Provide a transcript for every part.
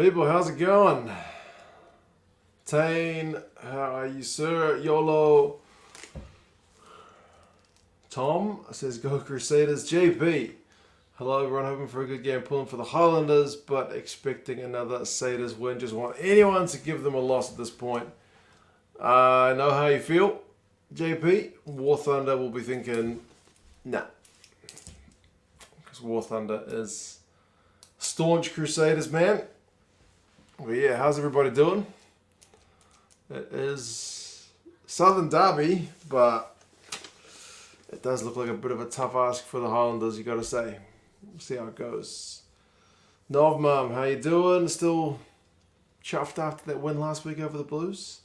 People, how's it going? Tane, how are you, sir? YOLO. Tom says, go Crusaders. JP, hello, everyone. Hoping for a good game. Pulling for the Highlanders, but expecting another Crusaders win. Just want anyone to give them a loss at this point. I know how you feel, JP. War Thunder will be thinking, nah. Because War Thunder is staunch Crusaders, man. But yeah, how's everybody doing? It is Southern Derby, but it does look like a bit of a tough ask for the Highlanders, you got to say. We'll see how it goes. Nov Mum, how you doing? Still chuffed after that win last week over the Blues?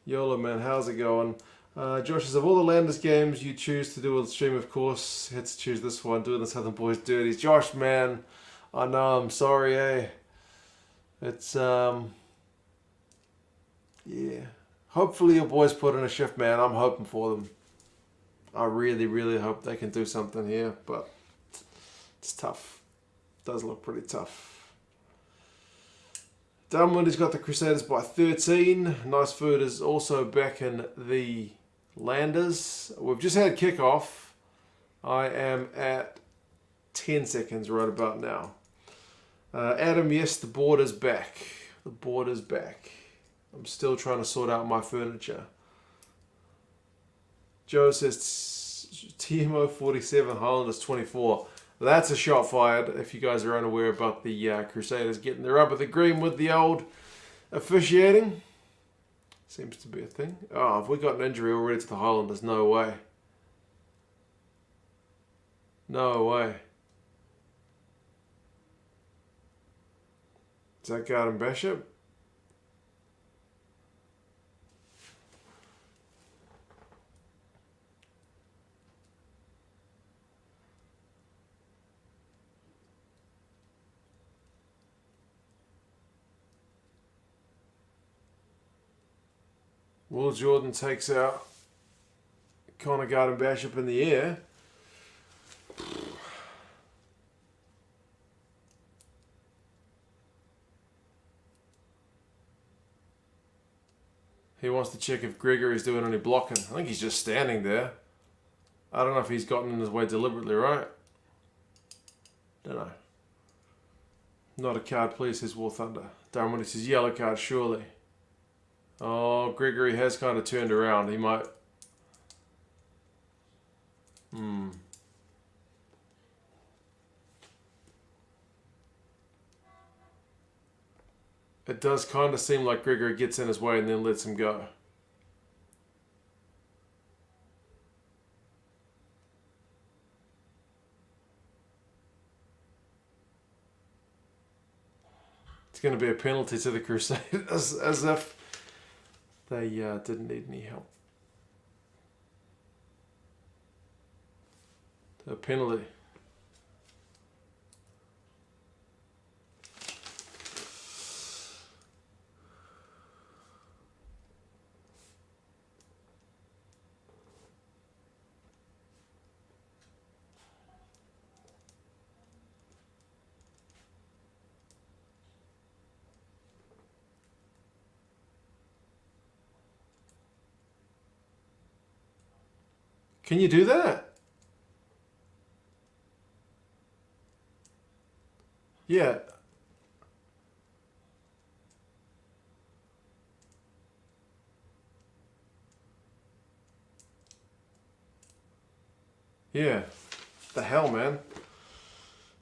YOLO, man, how's it going? Josh says, of all the Landers games you choose to do on stream, of course, had to choose this one, doing the Southern Boys dirties. Josh, man, I know, I'm sorry, eh? It's, yeah. Hopefully your boys put in a shift, man. I'm hoping for them. I really, really hope they can do something here, but it's tough. It does look pretty tough. Dunwindy's got the Crusaders by 13. Nice Food is also back in the Landers. We've just had kickoff. I am at 10 seconds right about now. Adam, yes, the board is back. The board is back. I'm still trying to sort out my furniture. Joe says TMO 47, Highlanders 24. That's a shot fired if you guys are unaware about the Crusaders getting the rub of the green with the old officiating. Seems to be a thing. Oh, have we got an injury already to the Highlanders? No way. No way. Is that Garden Bishop? Will Jordan takes out Connor Garden Bishop in the air. He wants to check if Gregory's doing any blocking. I think he's just standing there. I don't know if he's gotten in his way deliberately, right? Don't know. Not a card, please, says War Thunder. Darwin says yellow card, surely. Oh, Gregory has kind of turned around. He might... It does kind of seem like Gregory gets in his way and then lets him go. It's going to be a penalty to the Crusaders as if they didn't need any help. A penalty. Can you do that? Yeah. Yeah. The hell, man.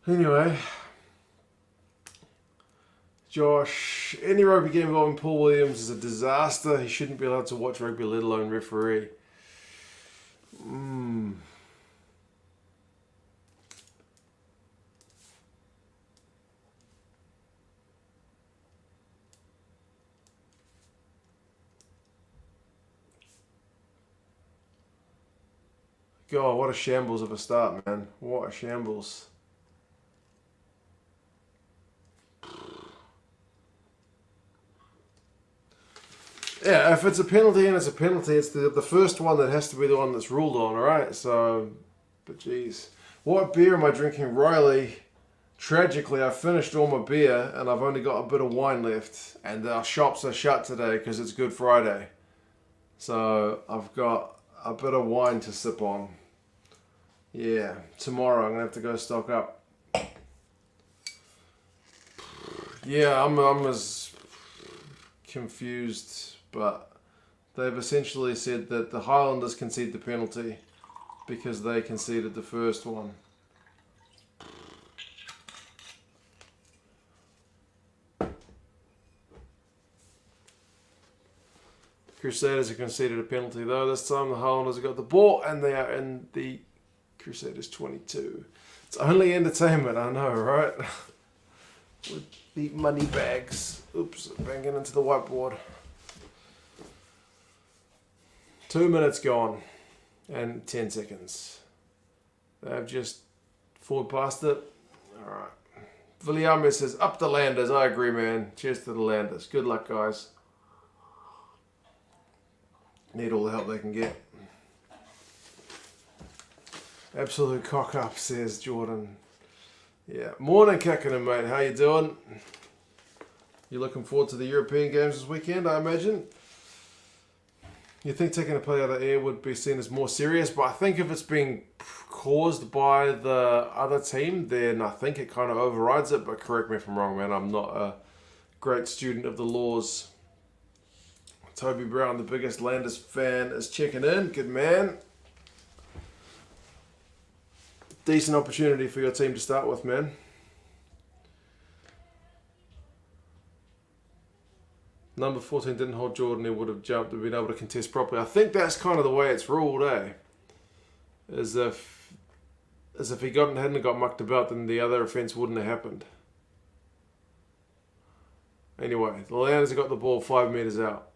Anyway. Josh, any rugby game involving Paul Williams is a disaster. He shouldn't be allowed to watch rugby, let alone referee. God, what a shambles of a start, man. What a shambles. Yeah, if it's a penalty and it's a penalty, it's the first one that has to be the one that's ruled on, alright? So, but geez. What beer am I drinking, Riley? Tragically, I finished all my beer and I've only got a bit of wine left. And our shops are shut today because it's Good Friday. So I've got a bit of wine to sip on. Yeah, tomorrow I'm going to have to go stock up. Yeah, I'm as confused, but they've essentially said that the Highlanders concede the penalty because they conceded the first one. Crusaders have conceded a penalty though. This time the Highlanders have got the ball and they are in the Crusaders 22. It's only entertainment, I know, right? With the money bags. Oops, banging into the whiteboard. 2 minutes gone and 10 seconds. They've just forward past it. Alright. Viliame says, up the Landers. I agree, man. Cheers to the Landers. Good luck, guys. Need all the help they can get. Absolute cock up, says Jordan. Yeah. Morning, Kickin', mate. How you doing? You looking forward to the European games this weekend, I imagine? You think taking a play out of air would be seen as more serious, but I think if it's being caused by the other team, then I think it kind of overrides it. But correct me if I'm wrong, man. I'm not a great student of the laws. Toby Brown, the biggest Landers fan, is checking in. Good man. Decent opportunity for your team to start with, man. Number 14 didn't hold Jordan. He would have jumped and been able to contest properly. I think that's kind of the way it's ruled, eh? As if he hadn't got mucked about, then the other offence wouldn't have happened. Anyway, the Highlanders have got the ball 5 metres out.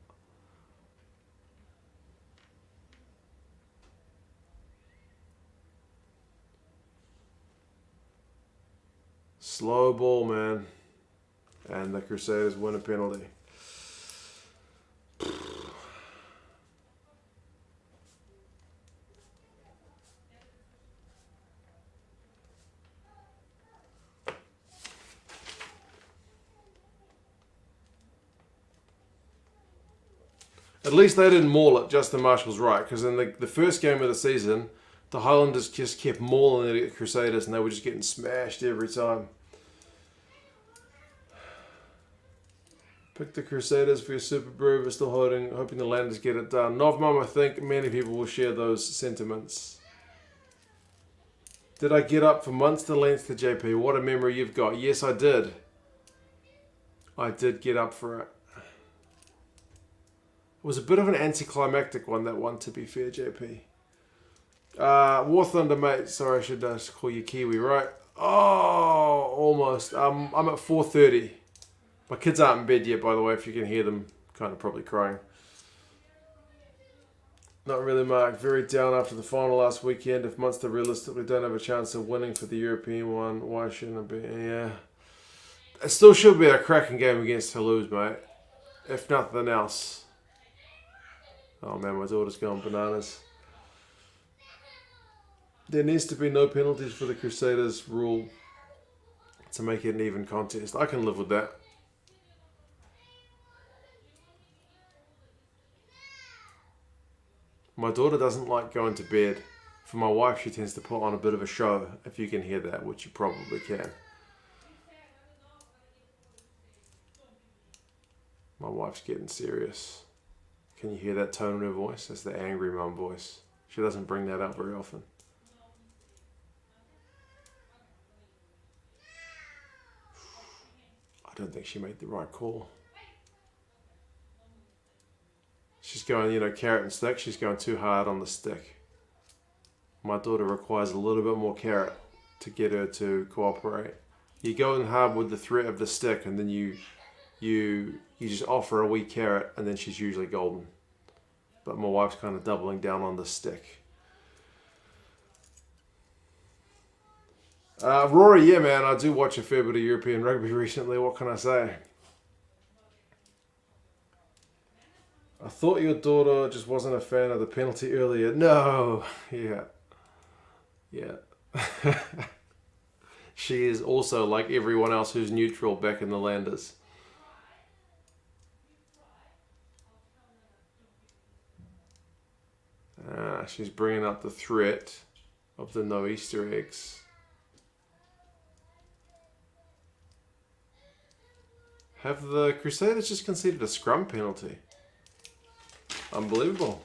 Slow ball, man. And the Crusaders win a penalty. At least they didn't maul it. Justin Marshall's right, because in the first game of the season, the Highlanders just kept mauling the Crusaders and they were just getting smashed every time. Pick the Crusaders for your Super Brew, but still hoping the Landers get it done. Novmum, I think many people will share those sentiments. Did I get up for Munster Leinster, JP? What a memory you've got. Yes, I did. I did get up for it. It was a bit of an anticlimactic one, that one, to be fair, JP. War Thunder, mate. Sorry, I should call you Kiwi, right? Oh, almost. I'm at 4:30. My kids aren't in bed yet, by the way, if you can hear them kind of probably crying. Not really, Mark. Very down after the final last weekend. If Munster realistically don't have a chance of winning for the European one, why shouldn't it be? Yeah. It still should be a cracking game against Toulouse, mate. If nothing else. Oh, man, my daughter's going bananas. There needs to be no penalties for the Crusaders rule to make it an even contest. I can live with that. My daughter doesn't like going to bed. For my wife, she tends to put on a bit of a show, if you can hear that, which you probably can. My wife's getting serious. Can you hear that tone in her voice? That's the angry mum voice. She doesn't bring that up very often. I don't think she made the right call. She's going, carrot and stick. She's going too hard on the stick. My daughter requires a little bit more carrot to get her to cooperate. You go in hard with the threat of the stick, and then you just offer a wee carrot, and then she's usually golden. But my wife's kind of doubling down on the stick. Rory, yeah, man, I do watch a fair bit of European rugby recently. What can I say? I thought your daughter just wasn't a fan of the penalty earlier. No. Yeah. she is also, like everyone else who's neutral, back in the Landers. She's bringing up the threat of the no Easter eggs. Have the Crusaders just conceded a scrum penalty? Unbelievable.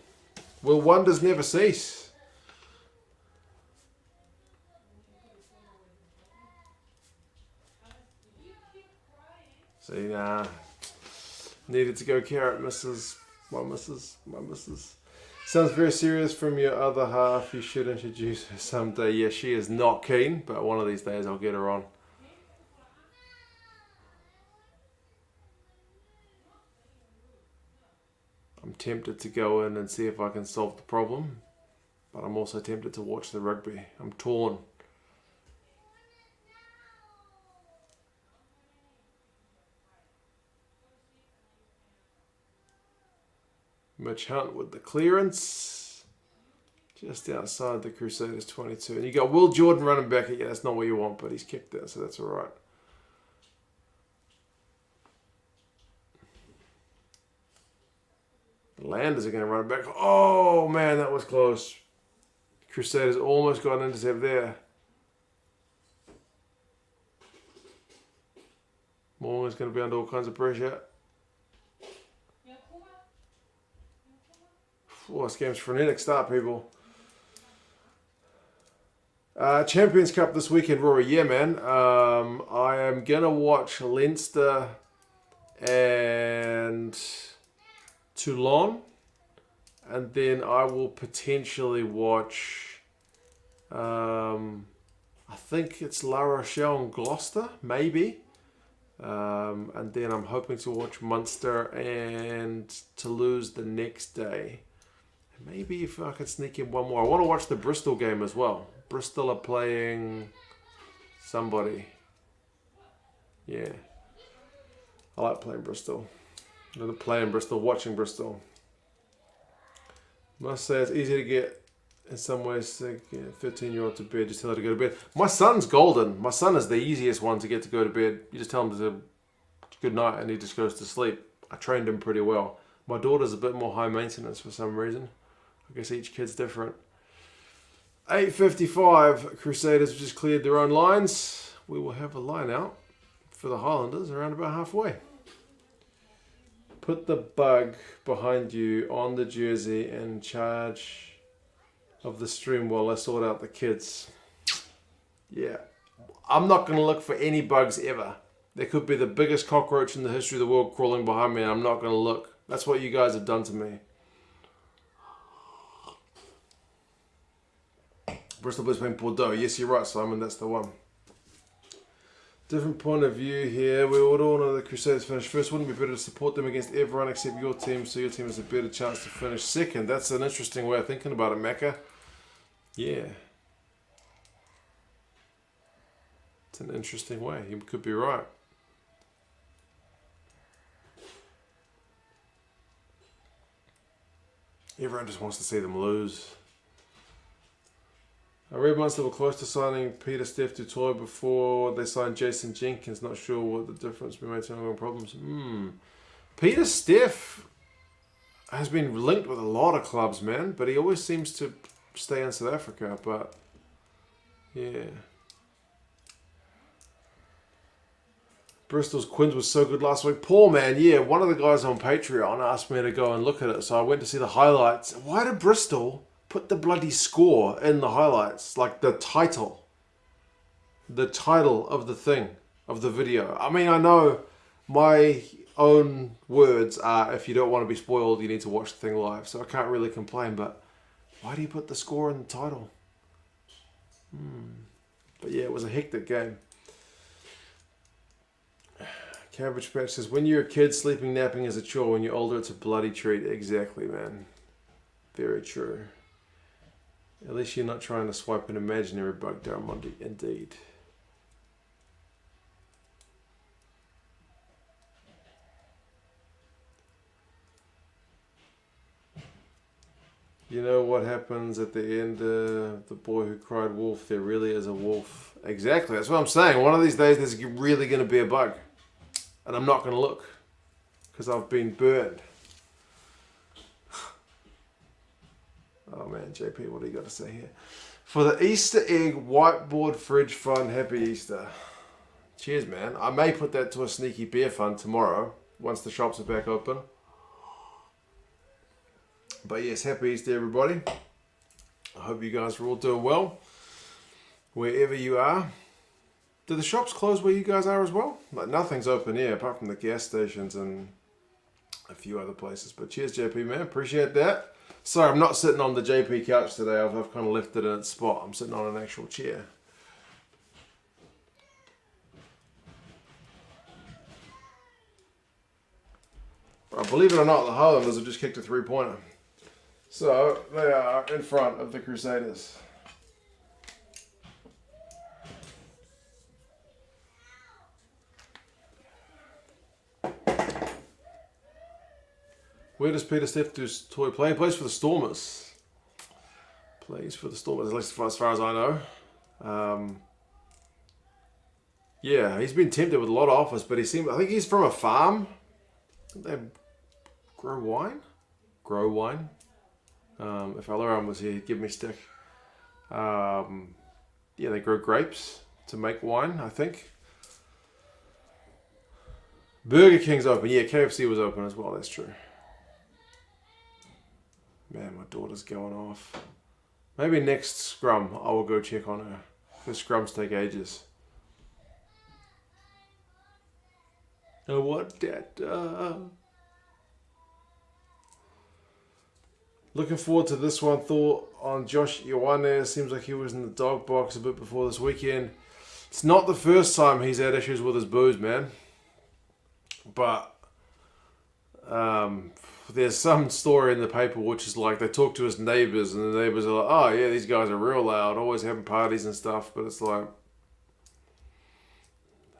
Will wonders never cease? See, nah. Needed to go carrot, missus. My missus. Sounds very serious from your other half. You should introduce her someday. Yeah, she is not keen, but one of these days I'll get her on. I'm tempted to go in and see if I can solve the problem, but I'm also tempted to watch the rugby. I'm torn. Mitch Hunt with the clearance. Just outside the Crusaders 22. And you got Will Jordan running back. Yeah, that's not what you want, but he's kicked it, so that's all right. The Landers are going to run it back. Oh, man, that was close. Crusaders almost got an intercept there. Morgan's going to be under all kinds of pressure. Oh, this game's frenetic start, people. Champions Cup this weekend, Rory. Yeah, man. I am going to watch Leinster and Toulon. And then I will potentially watch, I think it's La Rochelle and Gloucester, maybe. And then I'm hoping to watch Munster and Toulouse the next day. Maybe if I could sneak in one more. I want to watch the Bristol game as well. Bristol are playing somebody. Yeah. I like playing Bristol. Not playing Bristol, watching Bristol. Must say it's easy to get, in some ways, to get a 13-year-old to bed. Just tell her to go to bed. My son's golden. My son is the easiest one to get to go to bed. You just tell him to good night and he just goes to sleep. I trained him pretty well. My daughter's a bit more high maintenance for some reason. I guess each kid's different. 8:55, Crusaders just cleared their own lines. We will have a line out for the Highlanders around about halfway. Put the bug behind you on the jersey in charge of the stream while I sort out the kids. Yeah. I'm not going to look for any bugs ever. There could be the biggest cockroach in the history of the world crawling behind me and I'm not going to look. That's what you guys have done to me. Bristol Blues playing Bordeaux. Yes, you're right, Simon. That's the one. Different point of view here. We would all know the Crusaders finished first. Wouldn't it be better to support them against everyone except your team so your team has a better chance to finish second? That's an interesting way of thinking about it, Macca. Yeah. It's an interesting way. You could be right. Everyone just wants to see them lose. I read Munster were close to signing Peter Steph Dutoy before they signed Jason Jenkins. Not sure what the difference we made to ongoing problems. Peter Steph has been linked with a lot of clubs, man, but he always seems to stay in South Africa. But yeah, Bristol's Quins was so good last week. Poor man, yeah. One of the guys on Patreon asked me to go and look at it, so I went to see the highlights. Why did Bristol put the bloody score in the highlights? Like the title of the thing, of the video. I mean, I know my own words are, if you don't want to be spoiled, you need to watch the thing live. So I can't really complain, but why do you put the score in the title? But yeah, it was a hectic game. Cambridge Patch says, when you're a kid, sleeping, napping is a chore. When you're older, it's a bloody treat. Exactly, man. Very true. At least you're not trying to swipe an imaginary bug down Monday. Indeed. You know what happens at the end of The Boy Who Cried Wolf? There really is a wolf. Exactly, that's what I'm saying. One of these days there's really going to be a bug. And I'm not going to look. Because I've been burned. Oh man, JP, what do you got to say here? For the Easter egg whiteboard fridge fund, happy Easter. Cheers, man. I may put that to a sneaky beer fund tomorrow, once the shops are back open. But yes, happy Easter, everybody. I hope you guys are all doing well, wherever you are. Do the shops close where you guys are as well? Like, nothing's open here, apart from the gas stations and a few other places. But cheers, JP, man. Appreciate that. Sorry, I'm not sitting on the JP couch today. I've kind of left it in its spot. I'm sitting on an actual chair. But believe it or not, the Highlanders have just kicked a three-pointer. So, they are in front of the Crusaders. Where does Peter Steph do toy play? He plays for the Stormers. Plays for the Stormers, at least as far as I know. Yeah, he's been tempted with a lot of offers, but I think he's from a farm. They grow wine? Grow wine. If Alaram was here, he'd give me stick. Yeah, they grow grapes to make wine, I think. Burger King's open. Yeah, KFC was open as well, that's true. Man, my daughter's going off. Maybe next scrum I will go check on her. Because scrums take ages. Oh, what that? Looking forward to this one. Thought on Josh Ioane. Seems like he was in the dog box a bit before this weekend. It's not the first time he's had issues with his booze, man. But there's some story in the paper which is like they talk to his neighbours and the neighbours are like, oh yeah, these guys are real loud, always having parties and stuff. But it's like,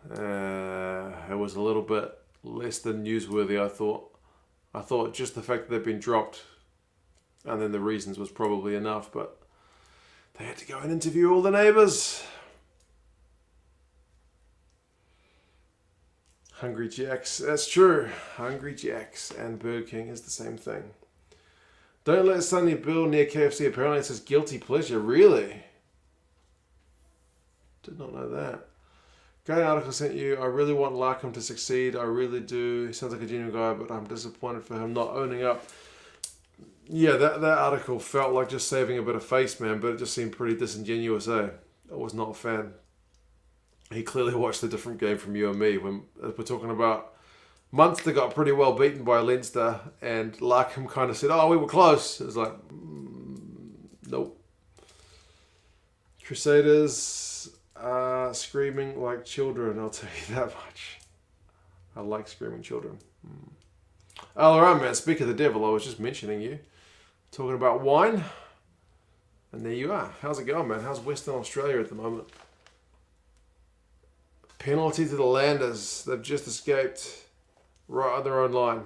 it was a little bit less than newsworthy, I thought. I thought just the fact that they've been dropped and then the reasons was probably enough, but they had to go and interview all the neighbours. Hungry Jacks, that's true. Hungry Jacks and Burger King is the same thing. Don't let Sunny Bill near KFC. Apparently it says guilty pleasure. Really? Did not know that. Great article sent you. I really want Larkham to succeed. I really do. He sounds like a genuine guy, but I'm disappointed for him not owning up. Yeah, that article felt like just saving a bit of face, man, but it just seemed pretty disingenuous, eh? I was not a fan. He clearly watched a different game from you and me. When we're talking about Munster got pretty well beaten by Leinster, and Larkham kind of said, oh, we were close. It was like, nope. Crusaders are screaming like children, I'll tell you that much. I like screaming children. All right, man, speak of the devil, I was just mentioning you. Talking about wine. And there you are. How's it going, man? How's Western Australia at the moment? Penalty to the Landers. They've just escaped right on their own line.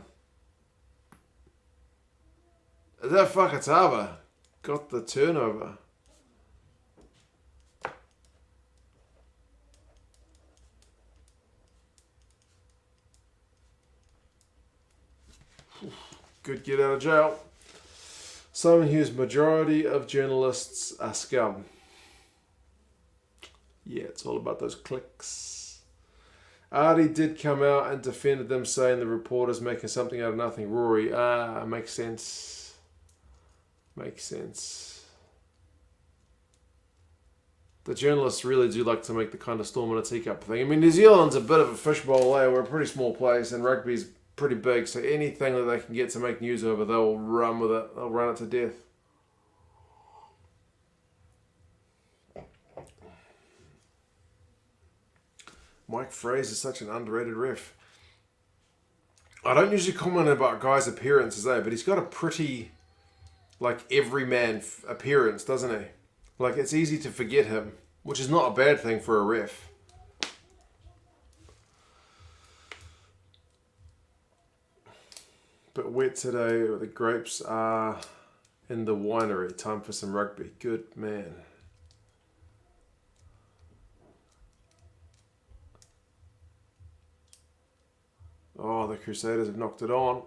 Is that Fakatava? Got the turnover. Good get out of jail. Simon Hughes, majority of journalists are scum. Yeah, it's all about those clicks. Artie did come out and defended them, saying the reporter's making something out of nothing. Rory, makes sense. Makes sense. The journalists really do like to make the kind of storm in a teacup thing. I mean, New Zealand's a bit of a fishbowl there. We're a pretty small place, and rugby's pretty big, so anything that they can get to make news over, they'll run with it. They'll run it to death. Mike Fraser is such an underrated ref. I don't usually comment about guys' appearances, but he's got a pretty, like, everyman appearance, doesn't he? Like, it's easy to forget him, which is not a bad thing for a ref. But wet today, the grapes are in the winery. Time for some rugby. Good man. Oh, the Crusaders have knocked it on.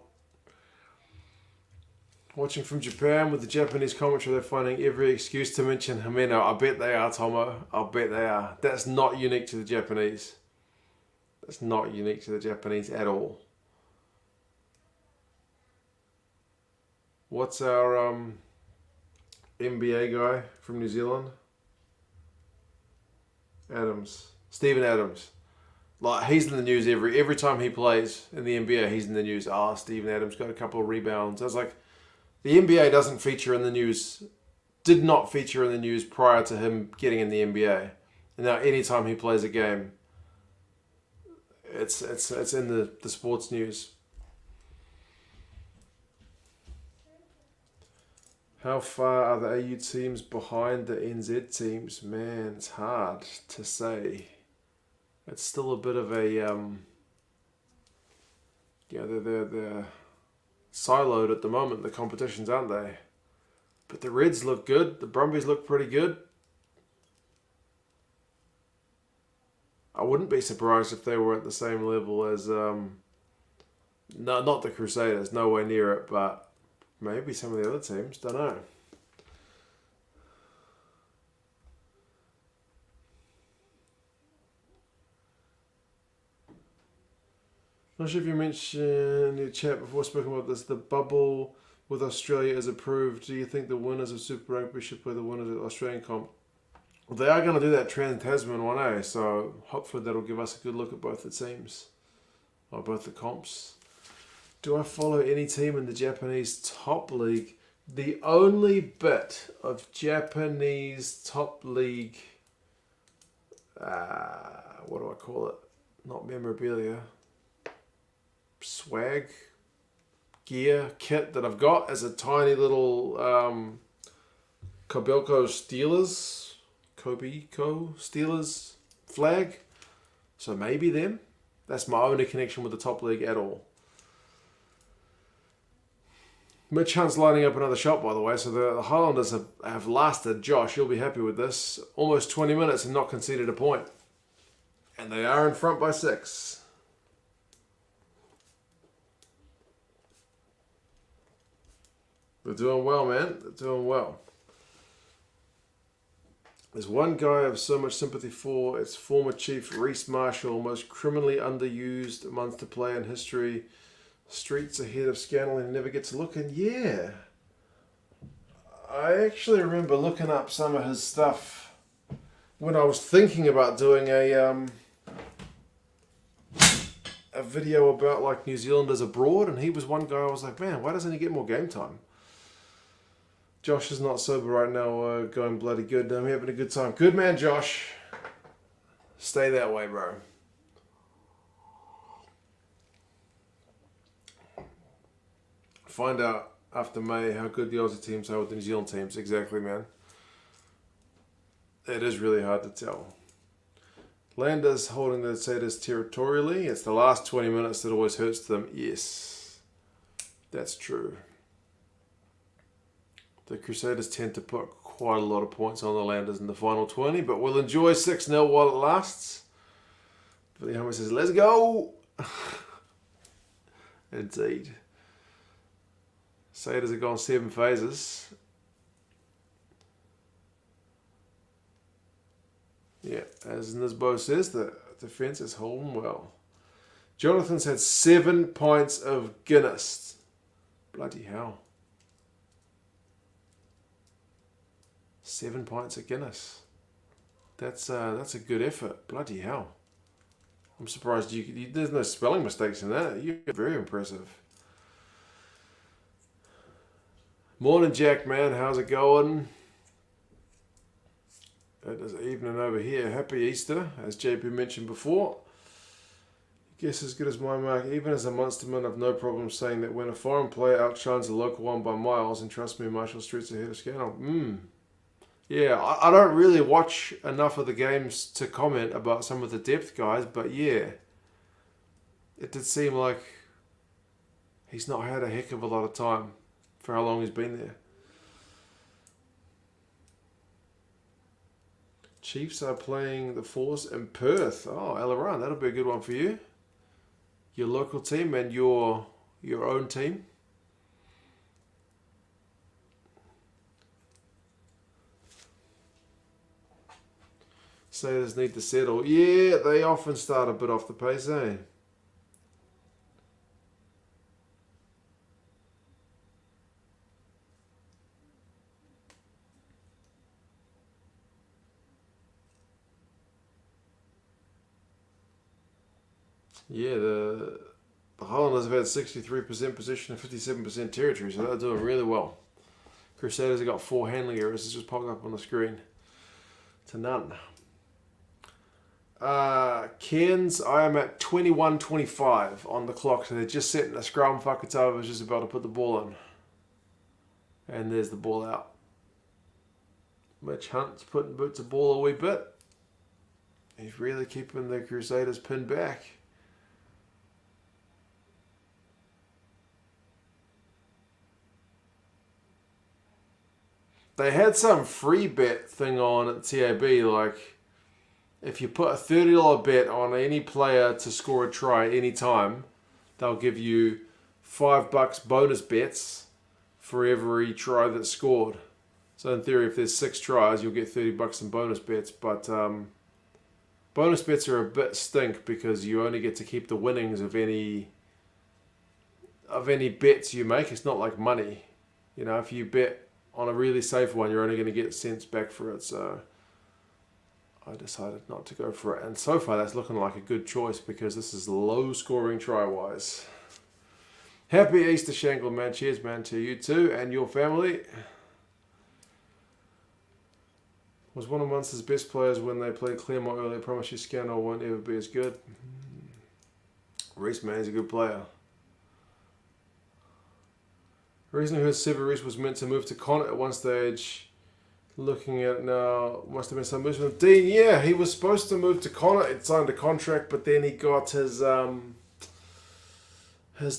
Watching from Japan with the Japanese commentary, they're finding every excuse to mention Himeno. I bet they are, Tomo. I bet they are. That's not unique to the Japanese. That's not unique to the Japanese at all. What's our NBA guy from New Zealand? Adams. Steven Adams. Like, he's in the news every time he plays in the NBA, he's in the news. Steven Adams got a couple of rebounds. I was like, the NBA doesn't feature in the news, did not feature in the news prior to him getting in the NBA. And now anytime he plays a game, it's in the sports news. How far are the AU teams behind the NZ teams? Man, it's hard to say. It's still a bit of a, they're siloed at the moment, the competitions, aren't they? But the Reds look good. The Brumbies look pretty good. I wouldn't be surprised if they were at the same level as, no, not the Crusaders, nowhere near it, but maybe some of the other teams, don't know. Not sure if you mentioned in your chat before speaking about this, the bubble with Australia is approved. Do you think the winners of Super Rugby should play the winners of the Australian comp? Well, they are going to do that Trans-Tasman one, eh? So hopefully that'll give us a good look at both the teams, or both the comps. Do I follow any team in the Japanese top league? The only bit of Japanese top league, what do I call it? Not memorabilia. Swag, gear, kit that I've got as a tiny little Kobelco Steelers flag. So maybe them. That's my only connection with the top league at all. Mitch Hunt's lining up another shot, by the way. So the Highlanders have lasted, Josh, you'll be happy with this, almost 20 minutes and not conceded a point. And they are in front by 6. They're doing well, man. They're doing well. There's one guy I have so much sympathy for. It's former Chief Reece Marshall, most criminally underused monster player in history. Streets ahead of scandal and never gets a look. And yeah, I actually remember looking up some of his stuff when I was thinking about doing a video about like New Zealanders abroad, and he was one guy I was like, man, why doesn't he get more game time? Josh is not sober right now, going bloody good. I'm having a good time. Good man, Josh. Stay that way, bro. Find out after May how good the Aussie teams are with the New Zealand teams. Exactly, man. It is really hard to tell. Landers holding the Crusaders territorially. It's the last 20 minutes that always hurts them. Yes, that's true. The Crusaders tend to put quite a lot of points on the Landers in the final 20, but we'll enjoy 6-0 while it lasts. Billy Hummer says, let's go! Indeed. Crusaders have gone 7 phases. Yeah, as Nisbo says, the defence is holding well. Jonathan's had 7 pints of Guinness. Bloody hell. 7 pints of Guinness. That's a good effort. Bloody hell. I'm surprised there's no spelling mistakes in that. You're very impressive. Morning, Jack, man. How's it going? It is evening over here. Happy Easter, as JP mentioned before. Guess as good as my mark. Even as a monsterman, I've no problem saying that when a foreign player outshines a local one by miles, and trust me, Marshall Street's ahead of scandal. Yeah, I don't really watch enough of the games to comment about some of the depth guys, but yeah, it did seem like he's not had a heck of a lot of time for how long he's been there. Chiefs are playing the Force in Perth. Oh, Aileron, that'll be a good one for you. Your local team and your own team. Sailors need to settle. Yeah, they often start a bit off the pace, eh? Yeah, the Highlanders have had 63% possession and 57% territory, so they're doing really well. Crusaders have got 4 handling errors. It's just popping up on the screen. To none. Cairns, I am at 21:25 on the clock, so they're just setting a scrum. Fakatava is just about to put the ball in. And there's the ball out. Mitch Hunt's putting boots of ball a wee bit. He's really keeping the Crusaders pinned back. They had some free bet thing on at TAB, like if you put a $30 bet on any player to score a try anytime, they'll give you $5 bonus bets for every try that's scored. So in theory, if there's 6 tries, you'll get $30 in bonus bets. But bonus bets are a bit stink because you only get to keep the winnings of any bets you make. It's not like money. You know, if you bet on a really safe one, you're only going to get cents back for it. So I decided not to go for it. And so far, that's looking like a good choice because this is low scoring try-wise. Happy Easter, Shangle, man. Cheers, man, to you too and your family. Was one of Munster's best players when they played Claremont earlier. I promise you Scannell won't ever be as good. Reese, man, he's a good player. Recently heard Sever Reese was meant to move to Connacht at one stage. Looking at it now, must have been some movement with Dean. Yeah, he was supposed to move to Connacht. He'd signed a contract, but then he got his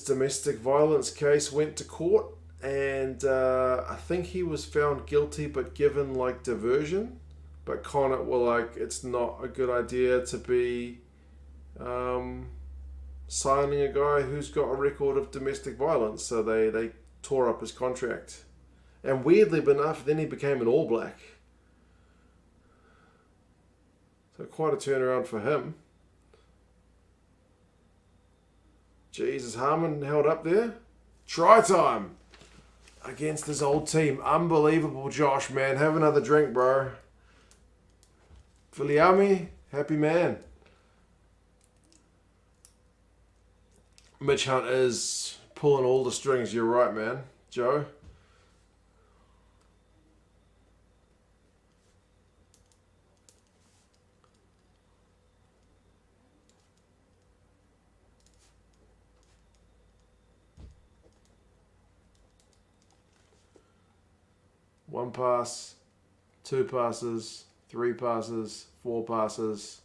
domestic violence case went to court, and I think he was found guilty, but given like diversion. But Connacht were like, it's not a good idea to be signing a guy who's got a record of domestic violence, so they tore up his contract. And weirdly enough, then he became an All Black. So quite a turnaround for him. Jesus, Harmon held up there. Try time against his old team. Unbelievable, Josh, man. Have another drink, bro. Filiami, happy man. Mitch Hunt is pulling all the strings. You're right, man. Joe. One pass, 2 passes, 3 passes, 4 passes.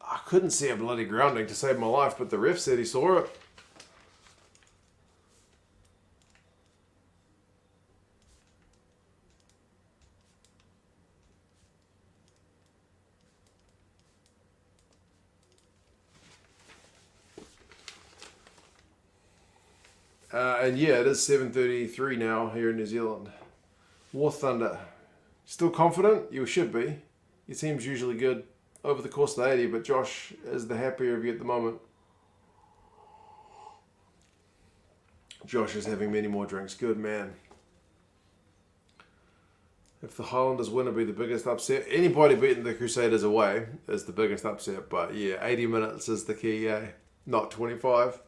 I couldn't see a bloody grounding to save my life, but the ref said he saw it. And yeah, it is 7:33 now here in New Zealand. War Thunder. Still confident? You should be. Your team's usually good over the course of the 80, but Josh is the happier of you at the moment. Josh is having many more drinks. Good man. If the Highlanders win, it'll be the biggest upset. Anybody beating the Crusaders away is the biggest upset. But yeah, 80 minutes is the key, not 25.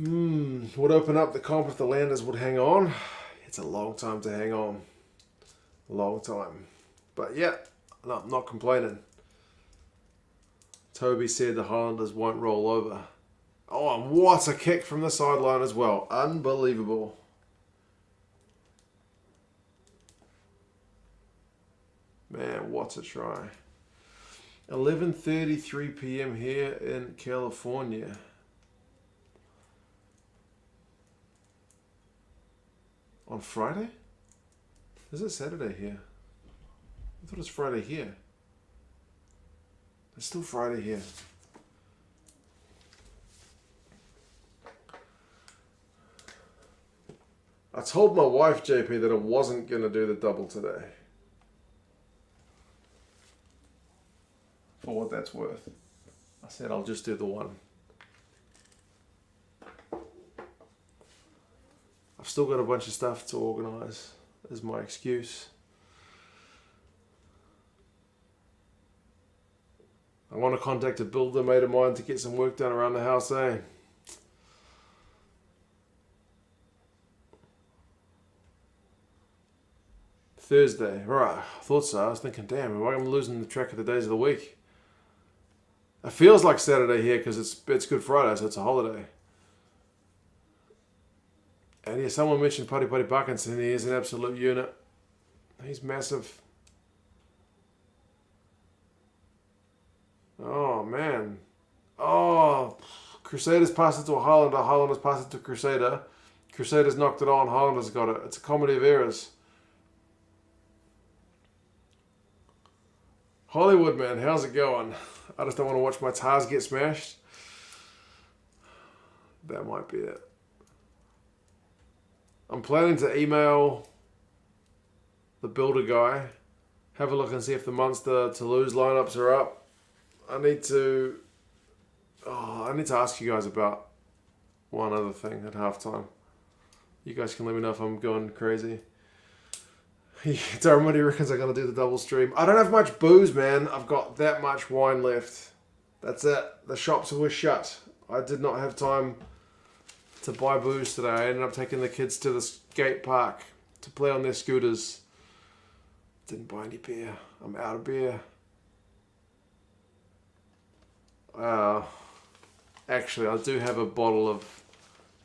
Would open up the comp if the Landers would hang on. It's a long time to hang on. Long time. But yeah, no, I'm not complaining. Toby said the Highlanders won't roll over. Oh, and what a kick from the sideline as well. Unbelievable. Man, what a try. 11:33 p.m. here in California. On Friday? Is it Saturday here? I thought it was Friday here. It's still Friday here. I told my wife, JP, that I wasn't going to do the double today. For what that's worth. I said I'll just do the one. I've still got a bunch of stuff to organise, is my excuse. I want to contact a builder mate of mine to get some work done around the house, eh? Thursday, right, I thought so. I was thinking, damn, am I losing the track of the days of the week? It feels like Saturday here because it's Good Friday, so it's a holiday. And yeah, someone mentioned Putty Parkinson. He is an absolute unit. He's massive. Oh, man. Oh, Crusaders passed it to a Highlander. Highlanders passed it to Crusader. Crusaders knocked it on. Highlanders got it. It's a comedy of errors. Hollywood, man, how's it going? I just don't want to watch my Tars get smashed. That might be it. I'm planning to email the builder guy, have a look and see if the Munster to lose lineups are up. I need to ask you guys about one other thing at halftime. You guys can let me know if I'm going crazy. Darren reckons I'm going to do the double stream. I don't have much booze, man. I've got that much wine left. That's it. The shops were shut. I did not have time to buy booze today. I ended up taking the kids to the skate park to play on their scooters. Didn't buy any beer. I'm out of beer. Actually, I do have a bottle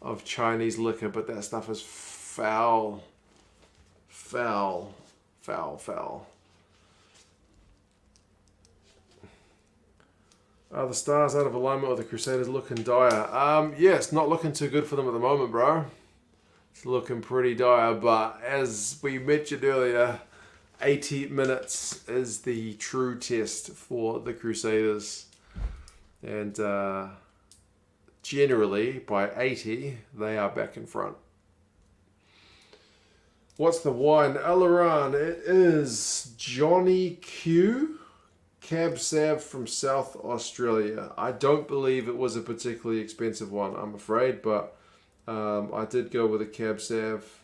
of Chinese liquor, but that stuff is foul. Foul. Are the Stars out of alignment with the Crusaders looking dire? Yes, not looking too good for them at the moment, bro. It's looking pretty dire, but as we mentioned earlier, 80 minutes is the true test for the Crusaders. And generally, by 80, they are back in front. What's the wine? Alaran. It is Johnny Q. Cab Sav from South Australia. I don't believe it was a particularly expensive one, I'm afraid, but I did go with a Cab Sav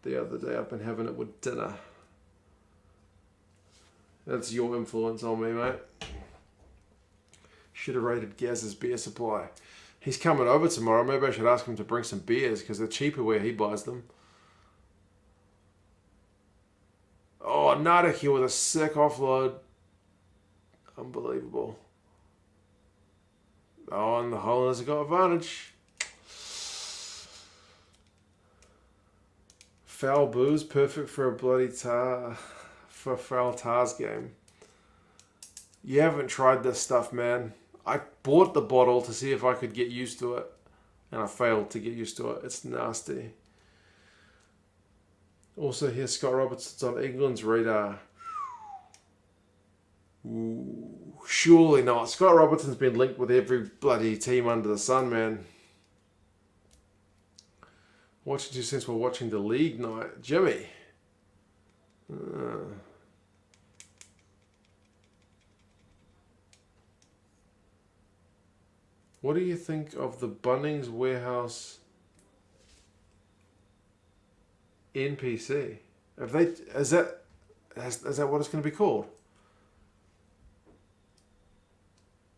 the other day. I've been having it with dinner. That's your influence on me, mate. Should have rated Gaz's beer supply. He's coming over tomorrow. Maybe I should ask him to bring some beers because they're cheaper where he buys them. Oh, Nada here with a sick offload. Unbelievable. Oh, and the Highlanders have got advantage. Foul booze, perfect for a bloody foul Tars game. You haven't tried this stuff, man. I bought the bottle to see if I could get used to it, and I failed to get used to it. It's nasty. Also here, Scott Robertson's on England's radar. Ooh, surely not. Scott Robertson's been linked with every bloody team under the sun, man. Watching 2 cents while watching the league night. Jimmy. What do you think of the Bunnings Warehouse NPC? Is that what it's going to be called?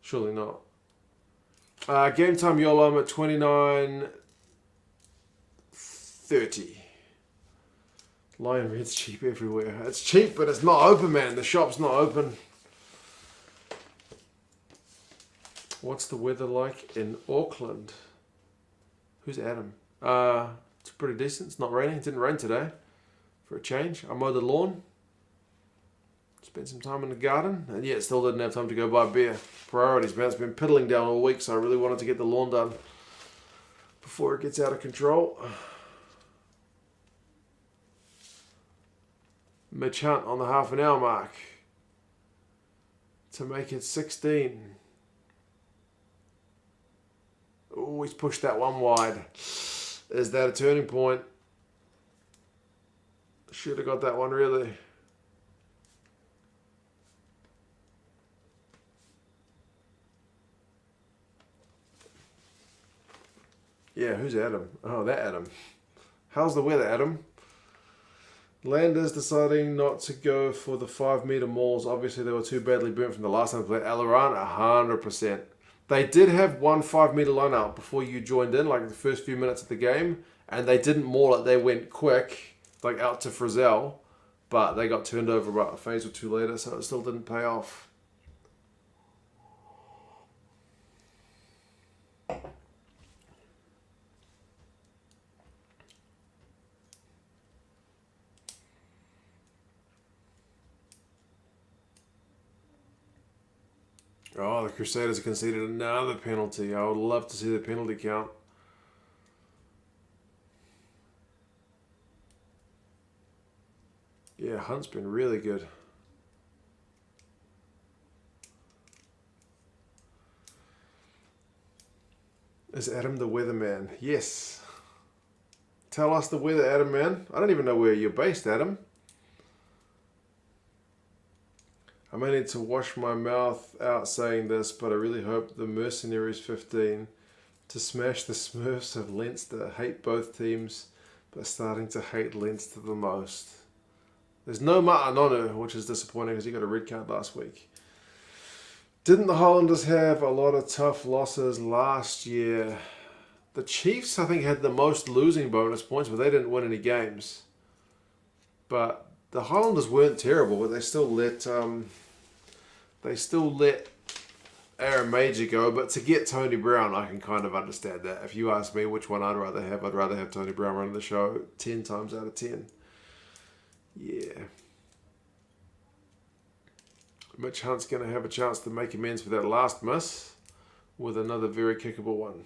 Surely not. Game time YOLO, I'm at 29.30. Lion Red's cheap everywhere. It's cheap, but it's not open, man. The shop's not open. What's the weather like in Auckland? Who's Adam? It's pretty decent. It's not raining. It didn't rain today. For a change. I mowed the lawn. Spent some time in the garden. And yeah, still didn't have time to go buy beer. Priorities, man. It's been piddling down all week, so I really wanted to get the lawn done before it gets out of control. Mitch Hunt on the half an hour mark to make it 16. Oh, he's pushed that one wide. Is that a turning point? Should have got that one, really. Yeah, who's Adam? Oh, that Adam. How's the weather, Adam? Landers deciding not to go for the 5 metre mauls. Obviously, they were too badly burnt from the last time they played Aileron, 100%. They did have one 5 metre line out before you joined in, like the first few minutes of the game, and they didn't maul it. They went quick, like out to Frizzell, but they got turned over about a phase or two later, so it still didn't pay off. Oh, the Crusaders conceded another penalty. I would love to see the penalty count. Yeah, Hunt's been really good. Is Adam the weatherman? Yes. Tell us the weather, Adam, man. I don't even know where you're based, Adam. I may need to wash my mouth out saying this, but I really hope the Mercenaries 15 to smash the Smurfs of Leinster. Hate both teams, but starting to hate Leinster the most. There's no Ma'anonu, which is disappointing because he got a red card last week. Didn't the Highlanders have a lot of tough losses last year? The Chiefs, I think, had the most losing bonus points, but they didn't win any games. But the Highlanders weren't terrible, but they still let Aaron Major go. But to get Tony Brown, I can kind of understand that. If you ask me which one I'd rather have Tony Brown running the show 10 times out of 10. Yeah. Mitch Hunt's going to have a chance to make amends for that last miss with another very kickable one.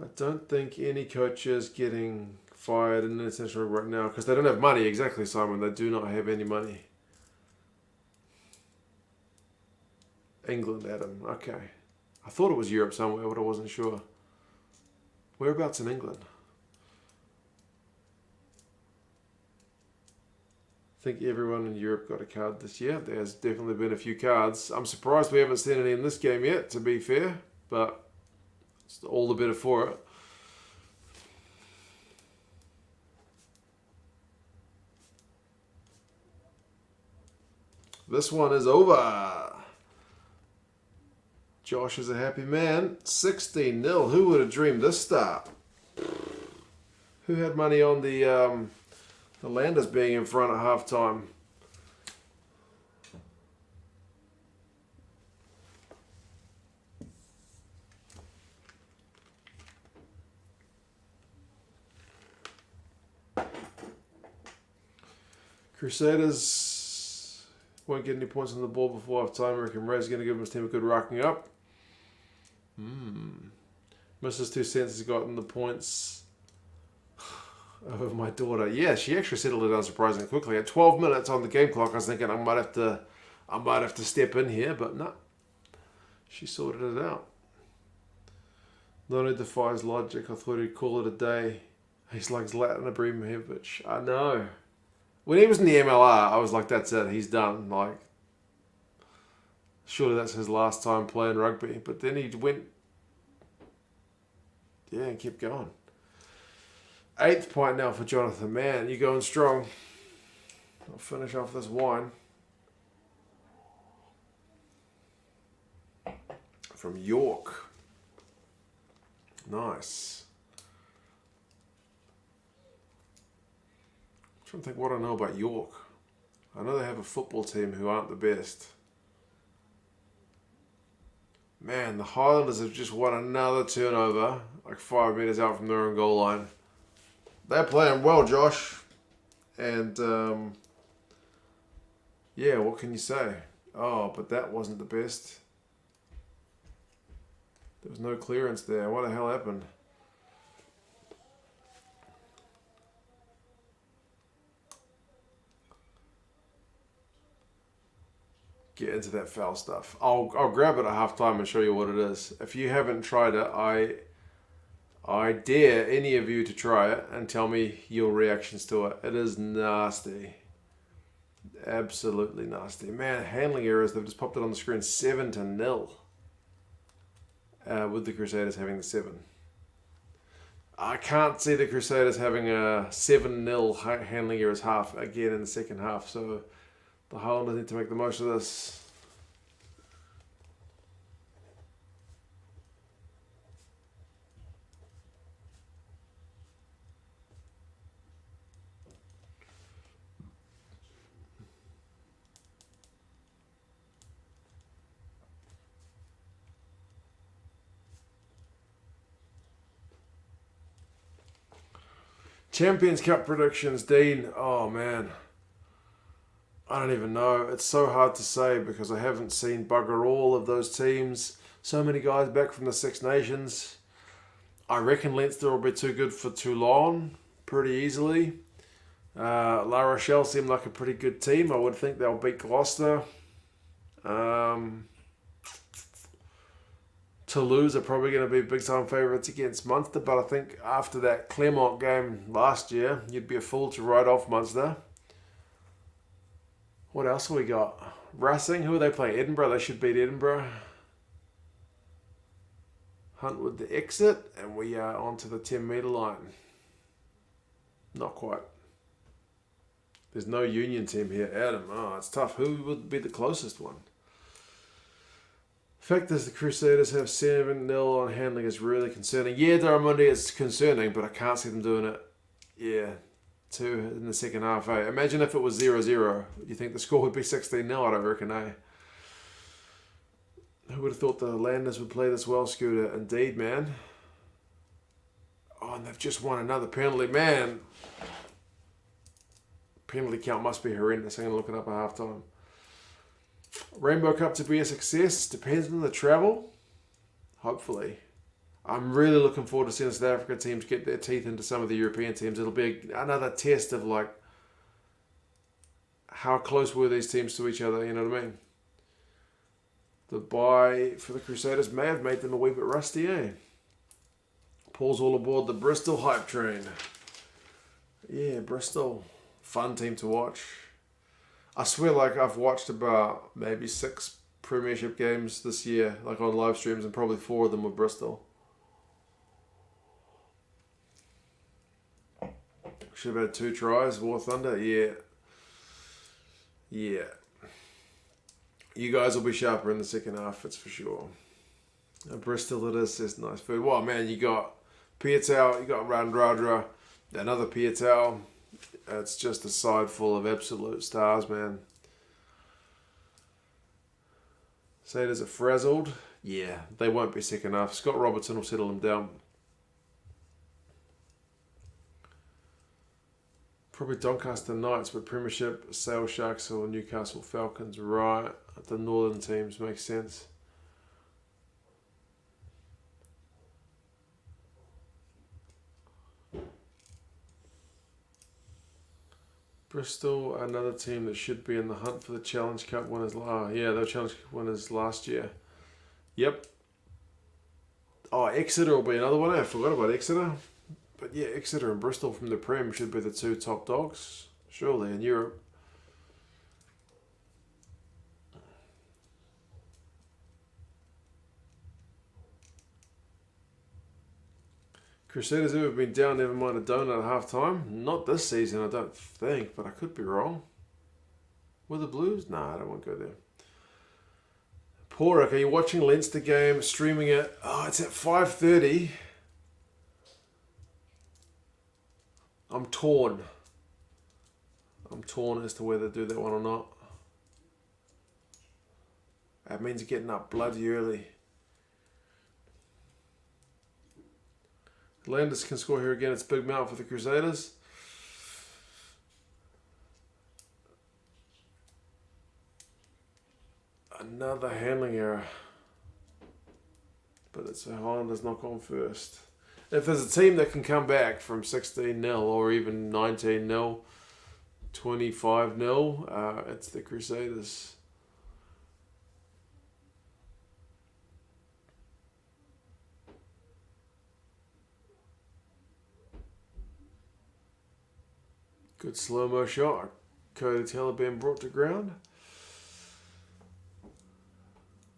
I don't think any coach is getting fired in international rugby right now because they don't have money. Exactly, Simon. They do not have any money. England, Adam. Okay. I thought it was Europe somewhere, but I wasn't sure. Whereabouts in England? I think everyone in Europe got a card this year. There's definitely been a few cards. I'm surprised we haven't seen any in this game yet, to be fair, but it's all the better for it. This one is over. Josh is a happy man. 16-0. Who would have dreamed this start? Who had money on the Landers being in front at halftime? Crusaders won't get any points on the ball before half time. I reckon Ray's going to give his team a good rocking up. Mrs. 2 Cents has gotten the points over my daughter. Yeah, she actually settled it down surprisingly quickly. At 12 minutes on the game clock, I was thinking I might have to step in here, but no. She sorted it out. Not only defies logic, I thought he'd call it a day. He's like Zlatan Ibrahimovic. I know. When he was in the MLR, I was like, that's it, he's done. Like, surely that's his last time playing rugby. But then he went, and kept going. 8th point now for Jonathan. Man, you're going strong. I'll finish off this wine. From York. Nice. I'm trying to think what I know about York. I know they have a football team who aren't the best. Man, the Highlanders have just won another turnover, like 5 metres out from their own goal line. They're playing well, Josh. And, yeah, what can you say? Oh, but that wasn't the best. There was no clearance there. What the hell happened? get into that foul stuff. I'll grab it at halftime and show you what it is. If you haven't tried it, I dare any of you to try it and tell me your reactions to it. It is nasty. Absolutely nasty. Man, handling errors, they've just popped it on the screen, 7-0. With the Crusaders having the 7. I can't see the Crusaders having a 7-0 handling errors half again in the second half. So the Highlanders need to make the most of this. Champions Cup predictions, Dean. Oh man, I don't even know. It's so hard to say because I haven't seen bugger all of those teams. So many guys back from the Six Nations. I reckon Leinster will be too good for Toulon pretty easily. La Rochelle seem like a pretty good team. I would think they'll beat Gloucester. Toulouse are probably going to be big time favourites against Munster, but I think after that Clermont game last year, you'd be a fool to write off Munster. What else have we got? Racing, who are they playing? Edinburgh, they should beat Edinburgh. Hunt with the exit, and we are onto the 10 metre line. Not quite. There's no Union team here. Adam, it's tough. Who would be the closest one? The fact is the Crusaders have 7-0 on handling is really concerning. Yeah, Daramundi is concerning, but I can't see them doing it. Yeah, 2 in the second half. Eh? Imagine if it was 0-0. You think the score would be 16-0? I don't reckon, eh? Who would have thought the Highlanders would play this well, Scooter? Indeed, man. Oh, and they've just won another penalty. Man, penalty count must be horrendous. I'm going to look it up at halftime. Rainbow Cup to be a success. Depends on the travel. Hopefully. I'm really looking forward to seeing the South Africa teams get their teeth into some of the European teams. It'll be another test of like how close were these teams to each other, you know what I mean? The bye for the Crusaders may have made them a wee bit rusty, eh? Paul's all aboard the Bristol hype train. Yeah, Bristol. Fun team to watch. I swear, like, I've watched about maybe 6 premiership games this year, like on live streams, and probably 4 of them were Bristol. Should have had 2 tries, War Thunder, yeah. Yeah. You guys will be sharper in the second half, it's for sure. Bristol it is, it's nice food. Well, man, you got Piatau, you got Randradra, another Piatau. It's just a side full of absolute stars, man. Crusaders are frazzled. Yeah, they won't be second half. Scott Robertson will settle them down. Probably Doncaster Knights, but Premiership, Sale Sharks or Newcastle Falcons. Right, the northern teams make sense. Bristol, another team that should be in the hunt for the Challenge Cup winners. Yeah, they were Challenge Cup winners last year. Yep. Oh, Exeter will be another one. I forgot about Exeter. But yeah, Exeter and Bristol from the Prem should be the 2 top dogs, surely, in Europe. Crusaders ever been down, never mind a donut at half time? Not this season, I don't think, but I could be wrong. Were the Blues? Nah, I don't want to go there. Porrick, are you watching Leinster game, streaming it? Oh, it's at 5:30. I'm torn. I'm torn as to whether to do that one or not. That means getting up bloody early. Highlanders can score here again. It's big mount for the Crusaders. Another handling error. But it's the Highlanders knock on first. If there's a team that can come back from 16-0 or even 19-0, 25-0, it's the Crusaders. Good slow-mo shot. Cody Taylor being brought to ground.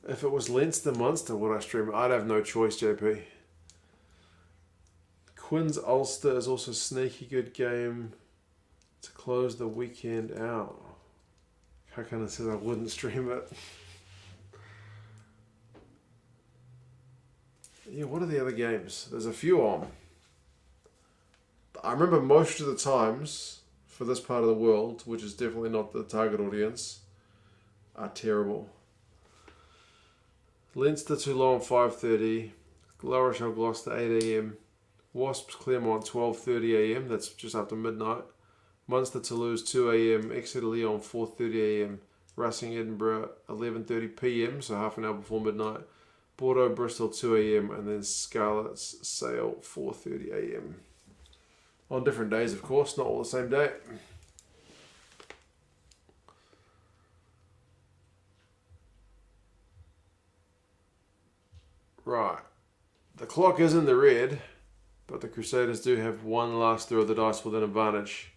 If it was Leinster Munster, would I stream it? I'd have no choice, JP. Quins Ulster is also a sneaky good game to close the weekend out. How kind of says I wouldn't stream it. Yeah, what are the other games? There's a few on. I remember most of the times for this part of the world, which is definitely not the target audience, are terrible. Leinster Toulon 5:30, La Rochelle Gloucester 8 a.m, Wasps Clermont 12:30 a.m, that's just after midnight, Munster Toulouse 2 a.m, Exeter Lyon 4:30 a.m, Racing Edinburgh 11:30 p.m, so half an hour before midnight, Bordeaux Bristol 2 a.m, and then Scarlets Sale 4:30 a.m. On different days, of course, not all the same day. Right. The clock is in the red, but the Crusaders do have one last throw of the dice with an advantage.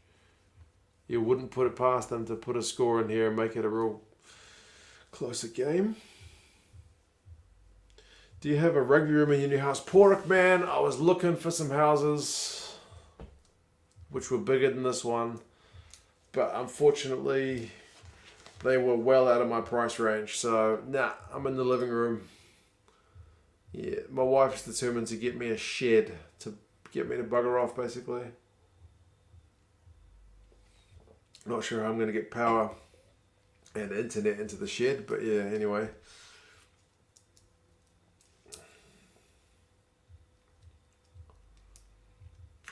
You wouldn't put it past them to put a score in here and make it a real closer game. Do you have a rugby room in your new house? Porrick, man, I was looking for some houses which were bigger than this one, but unfortunately they were well out of my price range, so nah, I'm in the living room. Yeah, my wife's determined to get me a shed to get me to bugger off, basically. Not sure how I'm going to get power and internet into the shed, but yeah, anyway.